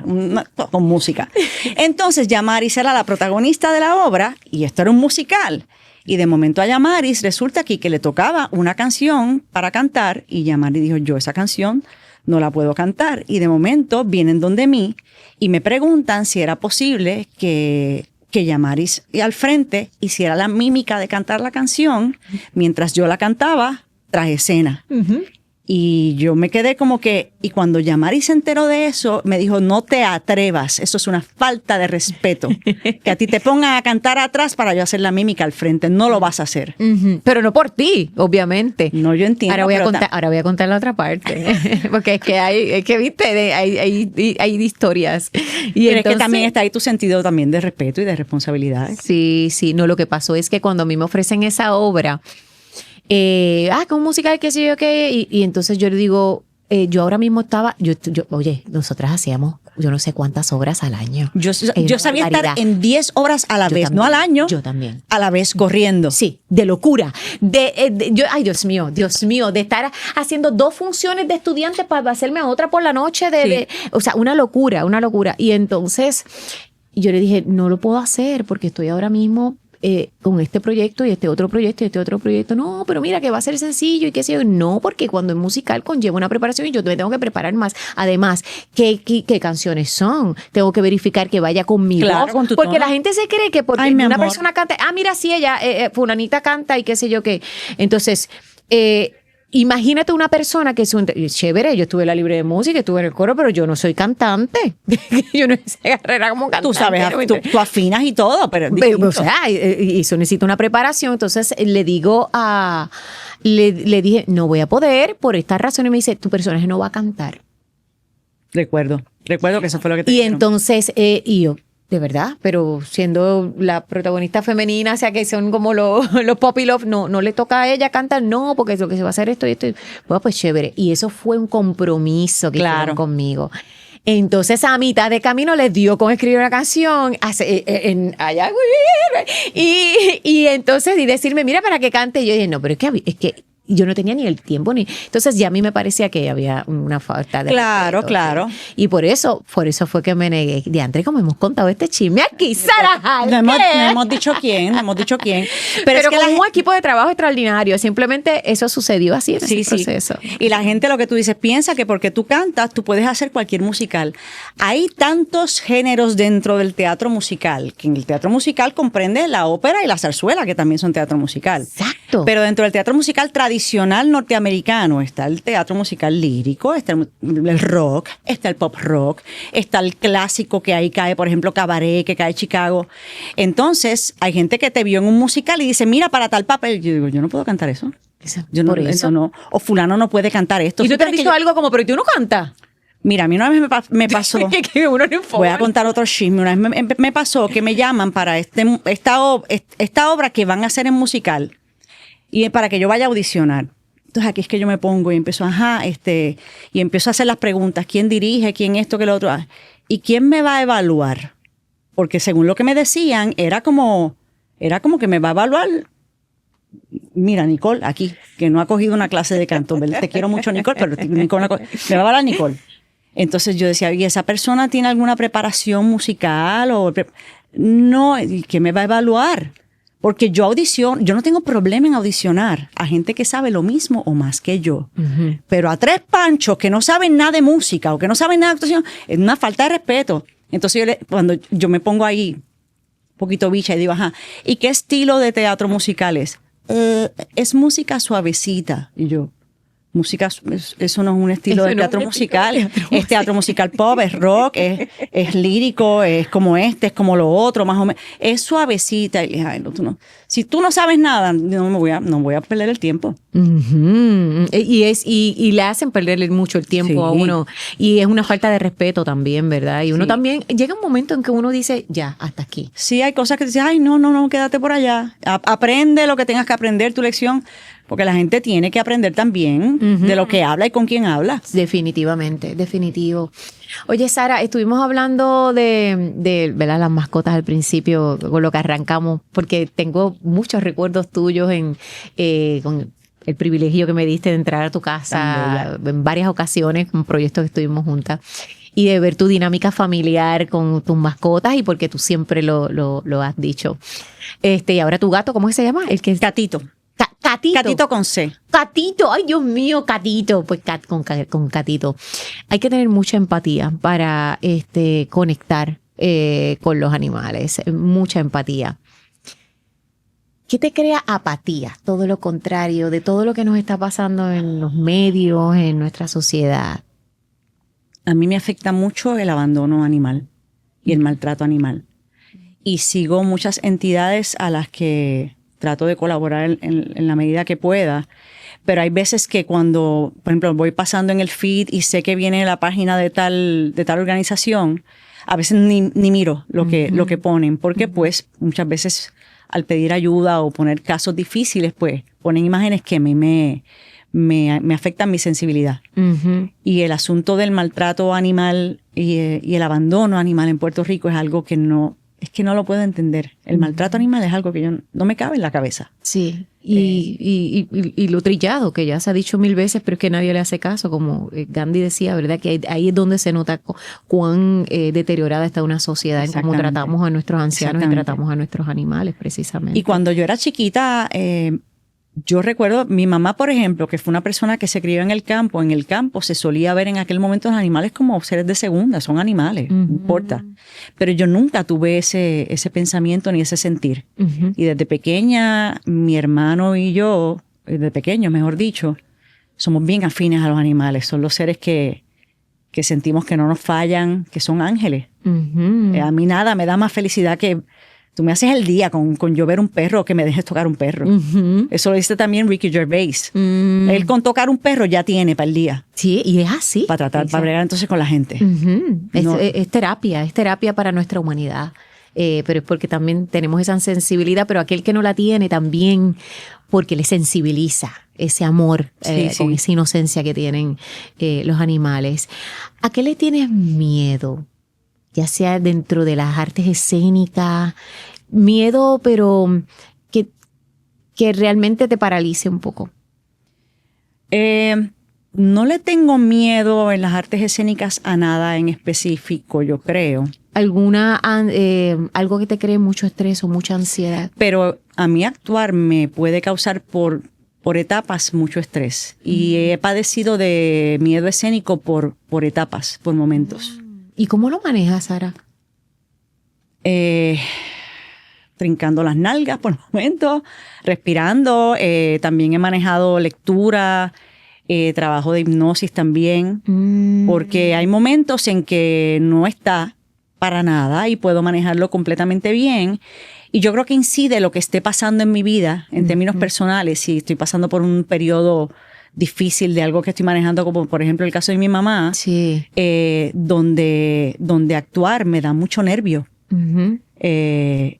S2: con música. Entonces, Yamaris era la protagonista de la obra y esto era un musical. Y de momento a Yamaris resulta aquí que le tocaba una canción para cantar y Yamaris dijo, yo esa canción no la puedo cantar. Y de momento vienen donde mí y me preguntan si era posible que Yamaris al frente hiciera la mímica de cantar la canción mientras yo la cantaba tras escena. Y yo me quedé como que, y cuando Yamaris se enteró de eso, me dijo, no te atrevas, eso es una falta de respeto. Que a ti te pongan a cantar atrás para yo hacer la mímica al frente, no lo vas a hacer.
S1: Pero no por ti, obviamente.
S2: No, yo entiendo.
S1: Ahora voy a contar la otra parte. Porque es que viste, hay historias. Y
S2: pero es que también está ahí tu sentido también de respeto y de responsabilidad.
S1: Sí, no, lo que pasó es que cuando a mí me ofrecen esa obra, con musical, qué sé yo qué, y entonces yo le digo, yo ahora mismo estaba, oye, nosotras hacíamos yo no sé cuántas obras al año.
S2: Yo sabía estar en 10 obras a la vez,
S1: también,
S2: no al año.
S1: Yo también.
S2: A la vez corriendo.
S1: Sí, de locura. Ay, Dios mío, de estar haciendo 2 funciones de estudiante para hacerme otra por la noche. O sea, una locura. Y entonces yo le dije, no lo puedo hacer porque estoy ahora mismo con este proyecto y este otro proyecto. No, pero mira que va a ser sencillo y qué sé yo. No, porque cuando es musical conlleva una preparación y yo me tengo que preparar más. Además, ¿qué canciones son? Tengo que verificar que vaya con mi voz.
S2: Con tu
S1: porque
S2: tono.
S1: la gente se cree que porque una persona canta, mira, sí, ella, fulanita canta y qué sé yo qué. Entonces, imagínate una persona que es chévere, yo estuve en la libre de música, estuve en el coro, pero yo no soy cantante. Yo no hice carrera como cantante.
S2: Tú sabes, tú afinas y todo, pero
S1: o sea, eso necesita una preparación. Entonces le dije, no voy a poder por esta razón. Y me dice, tu personaje no va a cantar.
S2: Recuerdo. Recuerdo que eso fue lo que te
S1: Y
S2: dijeron.
S1: entonces, y yo, de verdad, pero siendo la protagonista femenina, o sea, que son como los Poppy Love, no le toca a ella cantar, no, porque es lo que se va a hacer esto y esto. Bueno, pues chévere. Y eso fue un compromiso que hicieron conmigo. Entonces, a mitad de camino les dio con escribir una canción allá, y entonces y decirme, mira, para que cante. Y yo dije, no, pero es que yo no tenía ni el tiempo ni. Entonces ya a mí me parecía que había una falta de respeto,
S2: Claro.
S1: ¿sí? Y por eso fue que me negué. Diantre, como hemos contado este chisme aquí, Sara Jarque.
S2: No hemos dicho quién.
S1: Pero
S2: es que
S1: con un equipo de trabajo extraordinario. Simplemente eso sucedió así en ese proceso.
S2: Y la gente, lo que tú dices, piensa que porque tú cantas, tú puedes hacer cualquier musical. Hay tantos géneros dentro del teatro musical, que en el teatro musical comprende la ópera y la zarzuela, que también son teatro musical.
S1: Exacto.
S2: Pero dentro del teatro musical tradicional norteamericano está el teatro musical lírico, está el rock, está el pop rock, está el clásico que ahí cae, por ejemplo, Cabaret, que cae Chicago. Entonces, hay gente que te vio en un musical y dice, mira, para tal papel. Yo digo, yo no puedo cantar eso. Yo no,
S1: Por eso.
S2: no. O fulano no puede cantar esto.
S1: Y tú te has
S2: Fíjate
S1: dicho
S2: que
S1: algo como, pero tú no cantas.
S2: Mira, a mí una vez me pasó.
S1: Que uno no
S2: Voy a contar otro chisme. Una vez me pasó que me llaman para esta obra que van a hacer en musical y para que yo vaya a audicionar. Entonces aquí es que yo me pongo y empiezo, y empiezo a hacer las preguntas. ¿Quién dirige? ¿Quién esto? ¿Qué lo otro? ¿Y quién me va a evaluar? Porque según lo que me decían, era como que me va a evaluar. Mira, Nicole, aquí, que no ha cogido una clase de canto. ¿Verdad? Te quiero mucho, Nicole, pero Nicole, me va a evaluar Nicole. Entonces yo decía, ¿y esa persona tiene alguna preparación musical? No, ¿y qué me va a evaluar? Porque yo no tengo problema en audicionar a gente que sabe lo mismo o más que yo. Uh-huh. Pero a tres panchos que no saben nada de música o que no saben nada de actuación, es una falta de respeto. Entonces cuando yo me pongo ahí un poquito bicha y digo, ¿y qué estilo de teatro musical es? Es música suavecita. Y yo, música, eso no es un estilo de teatro musical. Es teatro musical pop, es rock, es lírico, es como es como lo otro, más o menos. Es suavecita. Y le dije, ay, no, tú no. Si tú no sabes nada, no voy a perder el tiempo.
S1: Uh-huh. Y le hacen perderle mucho el tiempo a uno. Y es una falta de respeto también, ¿verdad? Y uno también, llega un momento en que uno dice, ya, hasta aquí.
S2: Sí, hay cosas que dices, ay, no, quédate por allá. Aprende lo que tengas que aprender, tu lección. Porque la gente tiene que aprender también de lo que habla y con quién habla.
S1: Definitivamente, definitivo. Oye, Sara, estuvimos hablando de ¿verdad? Las mascotas al principio, con lo que arrancamos, porque tengo muchos recuerdos tuyos con el privilegio que me diste de entrar a tu casa en varias ocasiones, con proyectos que estuvimos juntas, y de ver tu dinámica familiar con tus mascotas, y porque tú siempre lo has dicho. Y ahora tu gato, ¿cómo se llama? El que es
S2: Catito.
S1: Catito.
S2: Catito con C.
S1: Catito, ay Dios mío, Catito. Pues con Catito. Hay que tener mucha empatía para conectar con los animales. Mucha empatía. ¿Qué te crea apatía? Todo lo contrario de todo lo que nos está pasando en los medios, en nuestra sociedad.
S2: A mí me afecta mucho el abandono animal y el maltrato animal. Y sigo muchas entidades a las que trato de colaborar en la medida que pueda, pero hay veces que cuando, por ejemplo, voy pasando en el feed y sé que viene la página de tal organización, a veces ni miro lo que ponen, porque pues muchas veces al pedir ayuda o poner casos difíciles, pues ponen imágenes que a mí me afectan mi sensibilidad. Uh-huh. Y el asunto del maltrato animal y el abandono animal en Puerto Rico es algo que no lo puedo entender. El maltrato animal es algo que no me cabe en la cabeza.
S1: Sí, y lo trillado, que ya se ha dicho 1000 veces, pero es que nadie le hace caso, como Gandhi decía, ¿verdad? Que ahí es donde se nota cuán deteriorada está una sociedad en cómo tratamos a nuestros ancianos y tratamos a nuestros animales, precisamente.
S2: Y cuando yo era chiquita, yo recuerdo, mi mamá, por ejemplo, que fue una persona que se crió en el campo se solía ver en aquel momento los animales como seres de segunda, son animales, no importa. Pero yo nunca tuve ese pensamiento ni ese sentir. Uh-huh. Y desde pequeña, mi hermano y yo, desde pequeños, mejor dicho, somos bien afines a los animales. Son los seres que sentimos que no nos fallan, que son ángeles. Uh-huh. A mí nada me da más felicidad que Tú me haces el día con yo ver un perro o que me dejes tocar un perro. Eso lo dice también Ricky Gervais. Él con tocar un perro ya tiene para el día.
S1: Sí, y es así.
S2: Para tratar, para bregar entonces con la gente. No.
S1: Es terapia para nuestra humanidad. Pero es porque también tenemos esa sensibilidad, pero aquel que no la tiene también, porque le sensibiliza ese amor con esa inocencia que tienen los animales. ¿A qué le tienes miedo? Ya sea dentro de las artes escénicas, miedo, pero que realmente te paralice un poco.
S2: No le tengo miedo en las artes escénicas a nada en específico, yo creo.
S1: Algo que te cree mucho estrés o mucha ansiedad.
S2: Pero a mí actuar me puede causar por etapas mucho estrés. Y he padecido de miedo escénico por etapas, por momentos.
S1: ¿Y cómo lo manejas, Sara?
S2: Trincando las nalgas por momentos, respirando. También he manejado lectura, trabajo de hipnosis también. Porque hay momentos en que no está para nada y puedo manejarlo completamente bien. Y yo creo que incide lo que esté pasando en mi vida en términos personales. Si estoy pasando por un periodo difícil de algo que estoy manejando, como por ejemplo el caso de mi mamá, donde actuar me da mucho nervio.
S1: Y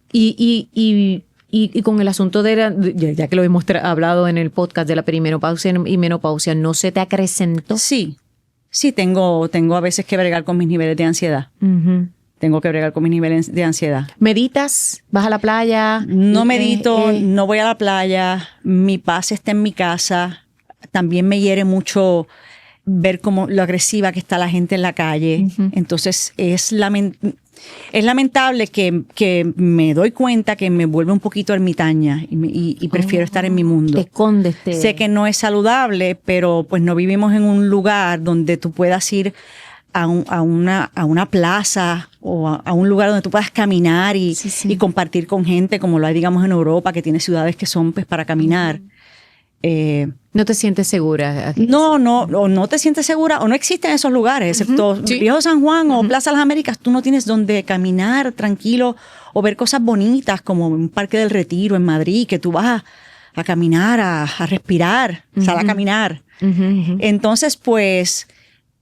S1: con el asunto ya que lo hemos hablado en el podcast de la perimenopausia y menopausia, ¿no se te acrecentó?
S2: Sí, tengo a veces que bregar con mis niveles de ansiedad. Tengo que bregar con mis niveles de ansiedad.
S1: ¿Meditas? ¿Vas a la playa?
S2: No medito, no voy a la playa. Mi paz está en mi casa. También me hiere mucho ver cómo lo agresiva que está la gente en la calle. Entonces es lamentable que me doy cuenta que me vuelve un poquito ermitaña y prefiero estar en mi mundo.
S1: Te escondes.
S2: Sé que no es saludable, pero pues no vivimos en un lugar donde tú puedas ir a una plaza o a un lugar donde tú puedas caminar y compartir con gente, como lo hay, digamos, en Europa, que tiene ciudades que son pues para caminar.
S1: ¿No te sientes segura aquí?
S2: No te sientes segura o no existen esos lugares, excepto Viejo San Juan o Plaza Las Américas. Tú no tienes donde caminar tranquilo o ver cosas bonitas como un Parque del Retiro en Madrid, que tú vas a caminar, a respirar, sal a caminar. Entonces, pues,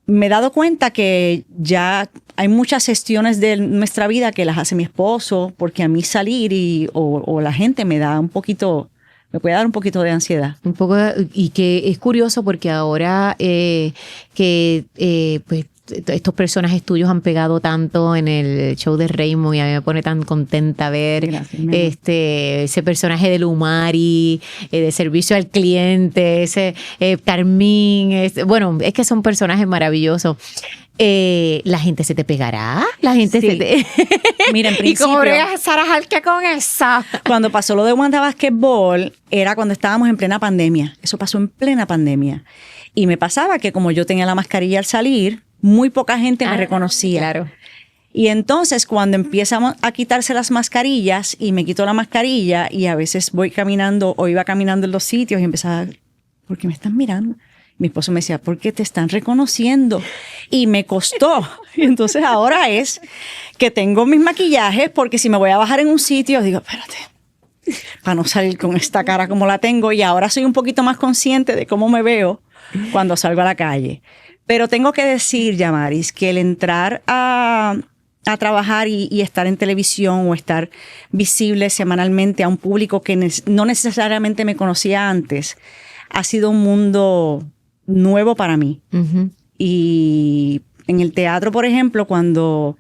S2: me he dado cuenta que ya hay muchas gestiones de nuestra vida que las hace mi esposo, porque a mí salir o la gente me puede dar un poquito de ansiedad.
S1: Un poco, y que es curioso porque ahora pues estos personajes tuyos han pegado tanto en el show de Raymond y a mí me pone tan contenta ver ese personaje de Lumari, de servicio al cliente, ese Carmín, bueno, es que son personajes maravillosos. La gente se te pegará, la gente se te...
S2: Mira, en principio...
S1: ¿Y cómo bregas Sara Jarque con esa?
S2: Cuando pasó lo de Wanda Basketball, era cuando estábamos en plena pandemia. Eso pasó en plena pandemia. Y me pasaba que como yo tenía la mascarilla al salir, muy poca gente me reconocía.
S1: Claro.
S2: Y entonces cuando empiezan a quitarse las mascarillas y me quito la mascarilla y a veces voy caminando o iba caminando en los sitios y empezaba, ¿por qué me están mirando? Mi esposo me decía, ¿por qué te están reconociendo? Y me costó. Y entonces ahora es que tengo mis maquillajes porque si me voy a bajar en un sitio, digo, espérate, para no salir con esta cara como la tengo. Y ahora soy un poquito más consciente de cómo me veo cuando salgo a la calle. Pero tengo que decir, Yamaris, que el entrar a trabajar y estar en televisión o estar visible semanalmente a un público que no necesariamente me conocía antes, ha sido un mundo nuevo para mí. Y en el teatro, por ejemplo, cuando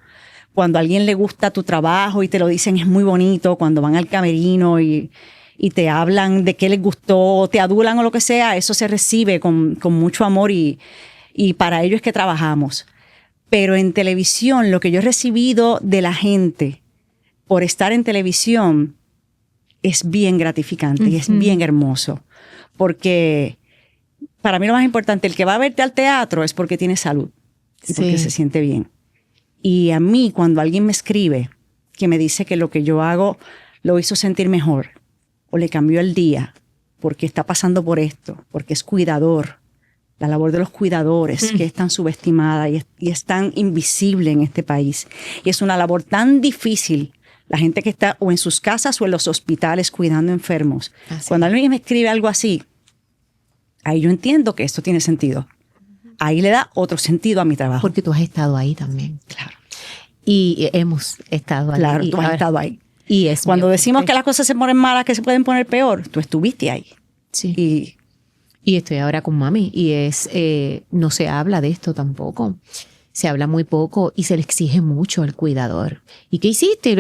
S2: a alguien le gusta tu trabajo y te lo dicen, es muy bonito. Cuando van al camerino y te hablan de qué les gustó, te adulan o lo que sea, eso se recibe con mucho amor y para ello es que trabajamos. Pero en televisión, lo que yo he recibido de la gente por estar en televisión es bien gratificante y es bien hermoso. Porque para mí lo más importante, el que va a verte al teatro es porque tiene salud y porque se siente bien. Y a mí, cuando alguien me escribe que me dice que lo que yo hago lo hizo sentir mejor o le cambió el día porque está pasando por esto, porque es cuidador, la labor de los cuidadores, que es tan subestimada y es tan invisible en este país. Y es una labor tan difícil La gente que está o en sus casas o en los hospitales cuidando enfermos.
S1: Así.
S2: Cuando alguien me escribe algo así, ahí yo entiendo que esto tiene sentido. Ahí le da otro sentido a mi trabajo.
S1: Porque tú has estado ahí también.
S2: Claro.
S1: Y hemos estado ahí.
S2: Claro,
S1: Y
S2: tú has
S1: ahora-
S2: estado ahí.
S1: Y es
S2: Cuando
S1: muy
S2: decimos
S1: fuerte.
S2: que las cosas se ponen malas, que se pueden poner peor, tú estuviste ahí.
S1: Sí.
S2: Y
S1: Y estoy ahora con mami y no se habla de esto tampoco. Se habla muy poco y se le exige mucho al cuidador. ¿Y qué hiciste?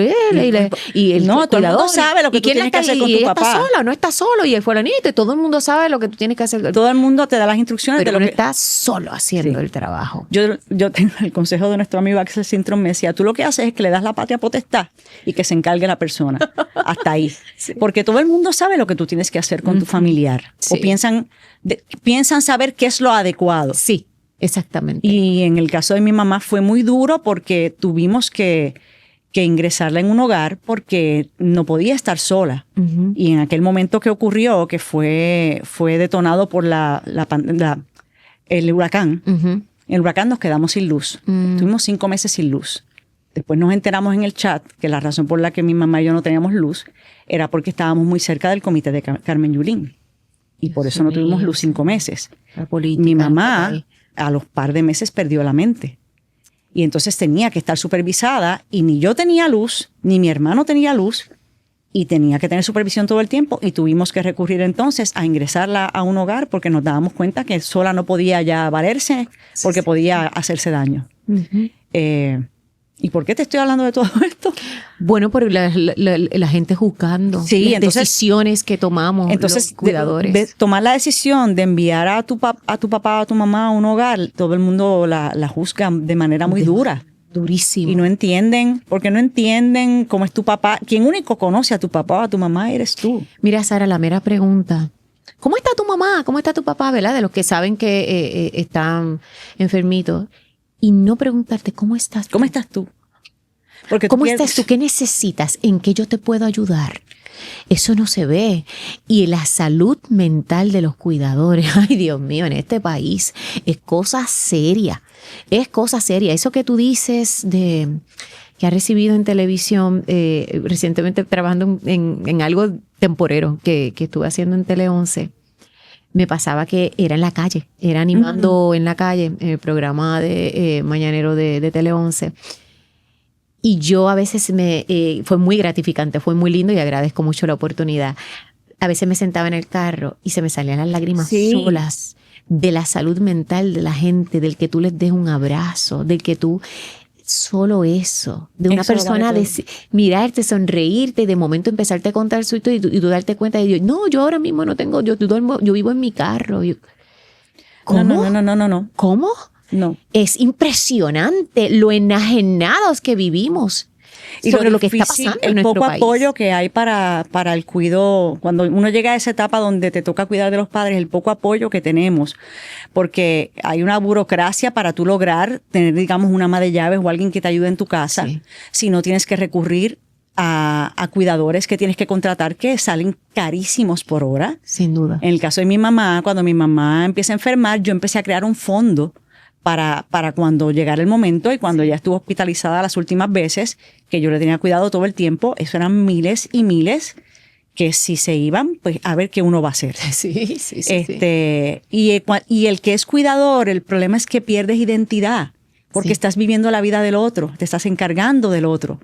S1: Y el
S2: No, todo el mundo
S1: cuidador,
S2: sabe lo que
S1: ¿y
S2: tú
S1: quién
S2: tienes que
S1: está-
S2: hacer con
S1: y
S2: tu
S1: ella
S2: papá?
S1: está sola, no está solo, y el fulanito, y todo el mundo sabe lo que tú tienes que hacer.
S2: todo el mundo te da las instrucciones
S1: Pero
S2: de lo
S1: no
S2: que...
S1: estás solo haciendo
S2: Sí.
S1: el trabajo.
S2: Yo tengo el consejo de nuestro amigo Axel Sintron, me decía, tú lo que haces es que le das la patria potestad y que se encargue la persona. Hasta ahí.
S1: Sí.
S2: Porque todo el mundo sabe lo que tú tienes que hacer con tu familiar.
S1: Sí.
S2: O piensan saber qué es lo adecuado.
S1: Sí, exactamente.
S2: Y en el caso de mi mamá fue muy duro porque tuvimos que ingresarla en un hogar porque no podía estar sola.
S1: Ujú.
S2: Y en aquel momento que ocurrió, que fue detonado por el huracán,
S1: Ujú.
S2: en el huracán nos quedamos sin luz. Tuvimos 5 meses sin luz. Después nos enteramos en el chat que la razón por la que mi mamá y yo no teníamos luz era porque estábamos muy cerca del comité de Carmen Yulín. Y por
S1: Dios
S2: eso no tuvimos
S1: mío,
S2: luz 5 meses.
S1: La política
S2: Mi
S1: en este
S2: mamá
S1: país.
S2: a los par de meses perdió la mente. Y entonces tenía que estar supervisada y ni yo tenía luz, ni mi hermano tenía luz y tenía que tener supervisión todo el tiempo y tuvimos que recurrir entonces a ingresarla a un hogar porque nos dábamos cuenta que sola no podía ya valerse porque podía hacerse daño.
S1: Ujú.
S2: ¿Y por qué te estoy hablando de todo esto?
S1: Bueno, por la gente juzgando
S2: Sí,
S1: las
S2: entonces-
S1: decisiones que tomamos
S2: Entonces,
S1: los cuidadores.
S2: de tomar la decisión de enviar a tu papá o a tu mamá a un hogar, todo el mundo la juzga de manera muy dura.
S1: Durísimo.
S2: Y no entienden, porque no entienden cómo es tu papá. Quien único conoce a tu papá o a tu mamá eres tú.
S1: Mira, Sara, la mera pregunta. ¿Cómo está tu mamá? ¿Cómo está tu papá? ¿Verdad? De los que saben que están enfermitos. Y no preguntarte, ¿cómo estás tú?
S2: ¿Cómo estás tú? Porque
S1: ¿Cómo
S2: quieres-
S1: estás tú? ¿Qué necesitas? ¿En qué yo te puedo ayudar? Eso no se ve. Y la salud mental de los cuidadores, ay Dios mío, en este país es cosa seria. Es cosa seria. Eso que tú dices de que has recibido en televisión, recientemente trabajando en algo temporero que estuve haciendo en Tele 11, me pasaba que era en la calle, era animando en la calle, en el programa de mañanero de Tele 11. Y yo a veces fue muy gratificante, fue muy lindo y agradezco mucho la oportunidad. A veces me sentaba en el carro y se me salían las lágrimas
S2: Sí.
S1: solas de la salud mental de la gente, del que tú les des un abrazo, del que tú, solo eso, de una
S2: Eso lo
S1: persona
S2: vale
S1: mirarte, sonreírte y de momento empezarte a contar su historia y tú darte cuenta de, no, yo ahora mismo no tengo, yo vivo en mi carro. ¿Cómo?
S2: No.
S1: ¿Cómo?
S2: No.
S1: Es impresionante lo enajenados que vivimos sobre lo que está
S2: difícil,
S1: pasando en
S2: el
S1: nuestro
S2: poco
S1: país.
S2: apoyo que hay para el cuidado, cuando uno llega a esa etapa donde te toca cuidar de los padres, el poco apoyo que tenemos, porque hay una burocracia para tú lograr tener, digamos, una ama de llaves o alguien que te ayude en tu casa,
S1: Sí.
S2: si no tienes que recurrir a cuidadores que tienes que contratar que salen carísimos por hora.
S1: Sin duda.
S2: En el caso de mi mamá, cuando mi mamá empieza a enfermar, yo empecé a crear un fondo para cuando llegara el momento y cuando ya estuvo hospitalizada las últimas veces, que yo le tenía cuidado todo el tiempo, eso eran miles y miles que si se iban, pues a ver qué uno va a hacer.
S1: Sí.
S2: Y el que es cuidador, el problema es que pierdes identidad, porque
S1: Sí.
S2: estás viviendo la vida del otro, te estás encargando del otro.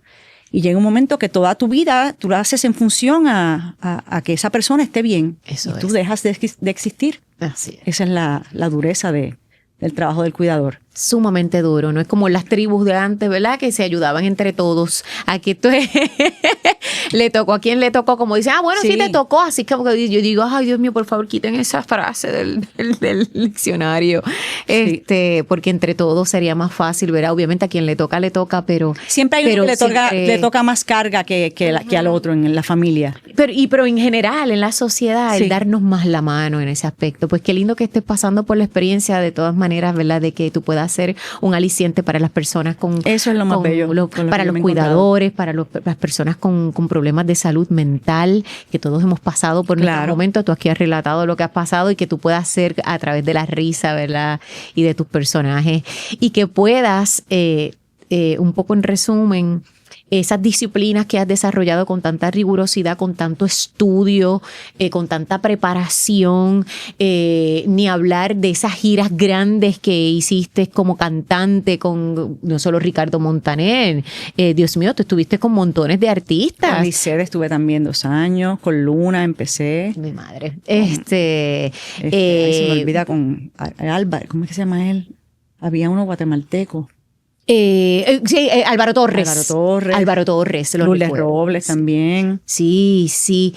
S2: Y llega un momento que toda tu vida tú la haces en función a que esa persona esté bien.
S1: Eso
S2: y tú
S1: es.
S2: dejas de existir.
S1: Así es.
S2: Esa es la dureza del trabajo del cuidador.
S1: Sumamente duro, no es como las tribus de antes, ¿verdad? Que se ayudaban entre todos. Aquí esto es, le tocó a quien le tocó, como dice, bueno, sí
S2: Sí.
S1: te tocó, así que yo digo, ay Dios mío, por favor, quiten esa frase del diccionario, porque entre todos sería más fácil, ¿verdad? Obviamente a quien le toca, pero
S2: Siempre hay uno que
S1: siempre-
S2: le toca más carga que al otro en la familia.
S1: Pero en general, en la sociedad,
S2: Sí.
S1: el darnos más la mano en ese aspecto. Pues qué lindo que estés pasando por la experiencia de todas maneras, ¿verdad? De que tú puedas ser un aliciente para las personas con...
S2: Eso es lo más bello, con lo que
S1: para
S2: yo
S1: los
S2: me he encontrado.
S1: cuidadores, para las personas con problemas de salud mental, que todos hemos pasado por nuestro
S2: Claro.
S1: momento. Tú aquí has relatado lo que has pasado y que tú puedas ser a través de la risa, ¿verdad? Y de tus personajes. Y que puedas, un poco en resumen, esas disciplinas que has desarrollado con tanta rigurosidad, con tanto estudio, con tanta preparación, ni hablar de esas giras grandes que hiciste como cantante con no solo Ricardo Montaner, Dios mío, tú estuviste con montones de artistas.
S2: Con Lisette estuve también 2 años, con Luna empecé.
S1: Mi madre.
S2: Ahí se me olvida con Álvaro, ¿cómo es que se llama él? Había uno guatemalteco.
S1: Sí, Álvaro Torres. Álvaro Torres, lo
S2: Lourdes
S1: recuerdo.
S2: Robles también.
S1: Sí, sí.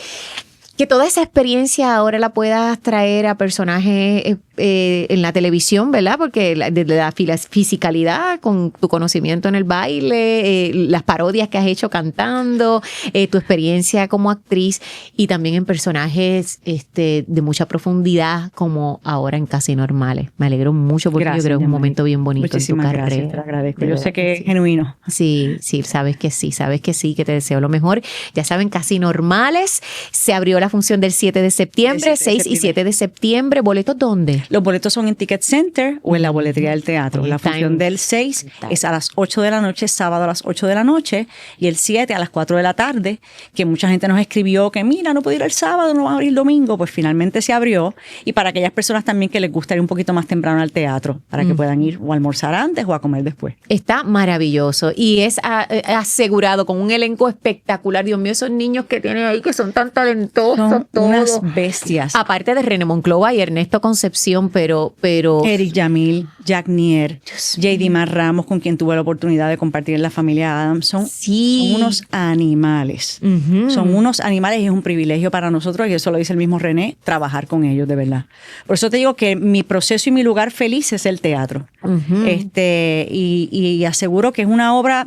S1: Que toda esa experiencia ahora la puedas traer a personajes en la televisión, ¿verdad? Porque desde la fisicalidad, con tu conocimiento en el baile, las parodias que has hecho cantando, tu experiencia como actriz y también en personajes de mucha profundidad como ahora en Casi Normales. Me alegro mucho porque yo creo que es un momento bien bonito
S2: Muchísimas
S1: en tu carrera.
S2: gracias, te lo agradezco. Yo sé que es genuino.
S1: Sí, sí, sabes que sí, que te deseo lo mejor. Ya saben, Casi Normales. Se abrió la función del 7 de septiembre, 6 y 7 de septiembre. ¿Boletos dónde?
S2: Los boletos son en Ticket Center o en la boletería del teatro. La función del 6 es a las 8 de la noche, sábado a las 8 de la noche, y el 7 a las 4 de la tarde, que mucha gente nos escribió que mira, no puedo ir el sábado, no va a abrir el domingo. Pues finalmente se abrió, y para aquellas personas también que les gusta ir un poquito más temprano al teatro, para que puedan ir o a almorzar antes o a comer después.
S1: Está maravilloso y es asegurado con un elenco espectacular. Dios mío, esos niños que tienen ahí que son tan talentosos,
S2: Son
S1: todos.
S2: unas bestias.
S1: Aparte de René Monclova y Ernesto Concepción, pero
S2: Eric Yamil, Jack Nier, J.D. Mar Ramos, con quien tuve la oportunidad de compartir en la familia Adams, son unos animales. Son unos animales y es un privilegio para nosotros, y eso lo dice el mismo René, trabajar con ellos, de verdad. Por eso te digo que mi proceso y mi lugar feliz es el teatro. Y aseguro que es una obra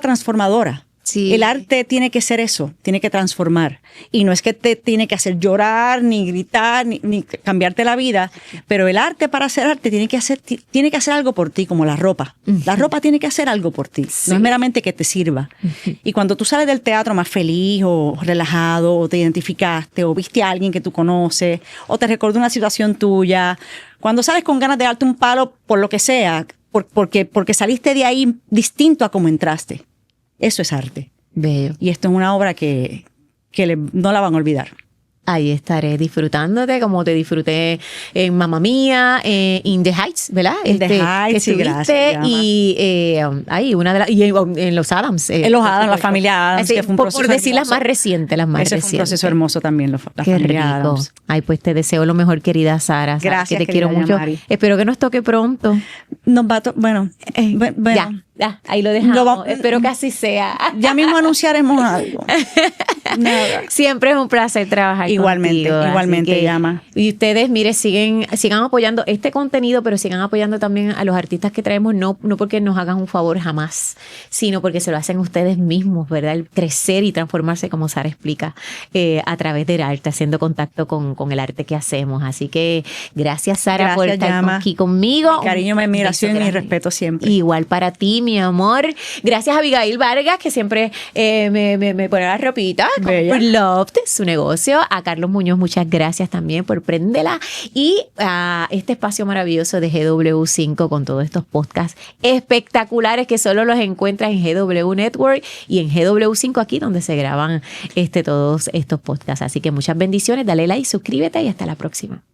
S2: transformadora.
S1: Sí.
S2: El arte tiene que ser eso, tiene que transformar. Y no es que te tiene que hacer llorar, ni gritar, ni cambiarte la vida, pero el arte, para hacer arte, tiene que hacer algo por ti, como la ropa. La ropa tiene que hacer algo por ti, no es meramente que te sirva. Y cuando tú sales del teatro más feliz o relajado, o te identificaste, o viste a alguien que tú conoces, o te recordó una situación tuya, cuando sales con ganas de darte un palo por lo que sea, porque saliste de ahí distinto a como entraste. Eso es arte.
S1: Bello.
S2: Y esto es una obra que no la van a olvidar.
S1: Ahí estaré disfrutándote como te disfruté en Mamma Mía, In the Heights, ¿verdad?
S2: In the Heights, sí, gracias.
S1: Y ahí en Los Adams.
S2: En Los Adams, la familia Adams, que fue un proceso
S1: por decir
S2: hermoso.
S1: las más recientes,
S2: Ese fue un proceso hermoso también, la
S1: Qué
S2: familia
S1: rico.
S2: Adams.
S1: Ay, pues te deseo lo mejor, querida Sara.
S2: Gracias,
S1: que te
S2: querida
S1: quiero mucho.
S2: Yamari.
S1: Espero que nos toque pronto.
S2: Nos va bueno.
S1: Ya, ahí lo dejamos. Espero que así sea.
S2: Ya mismo anunciaremos algo. Nada.
S1: Siempre es un placer trabajar
S2: Igualmente,
S1: contigo.
S2: igualmente, Yama.
S1: Y ustedes, mire, sigan apoyando este contenido, pero sigan apoyando también a los artistas que traemos, no porque nos hagan un favor jamás, sino porque se lo hacen ustedes mismos, ¿verdad? El crecer y transformarse, como Sara explica, a través del arte, haciendo contacto con el arte que hacemos. Así que gracias, Sara, por estar
S2: Yama.
S1: aquí conmigo.
S2: Mi cariño, mi admiración y mi respeto siempre.
S1: Igual para ti, mi amor. Gracias a Abigail Vargas, que siempre me pone la ropita. Por Loved, su negocio. A Carlos Muñoz, muchas gracias también por prenderla. Y a este espacio maravilloso de GW5 con todos estos podcasts espectaculares que solo los encuentras en GW Network y en GW5 aquí donde se graban todos estos podcasts. Así que muchas bendiciones, dale like, suscríbete y hasta la próxima.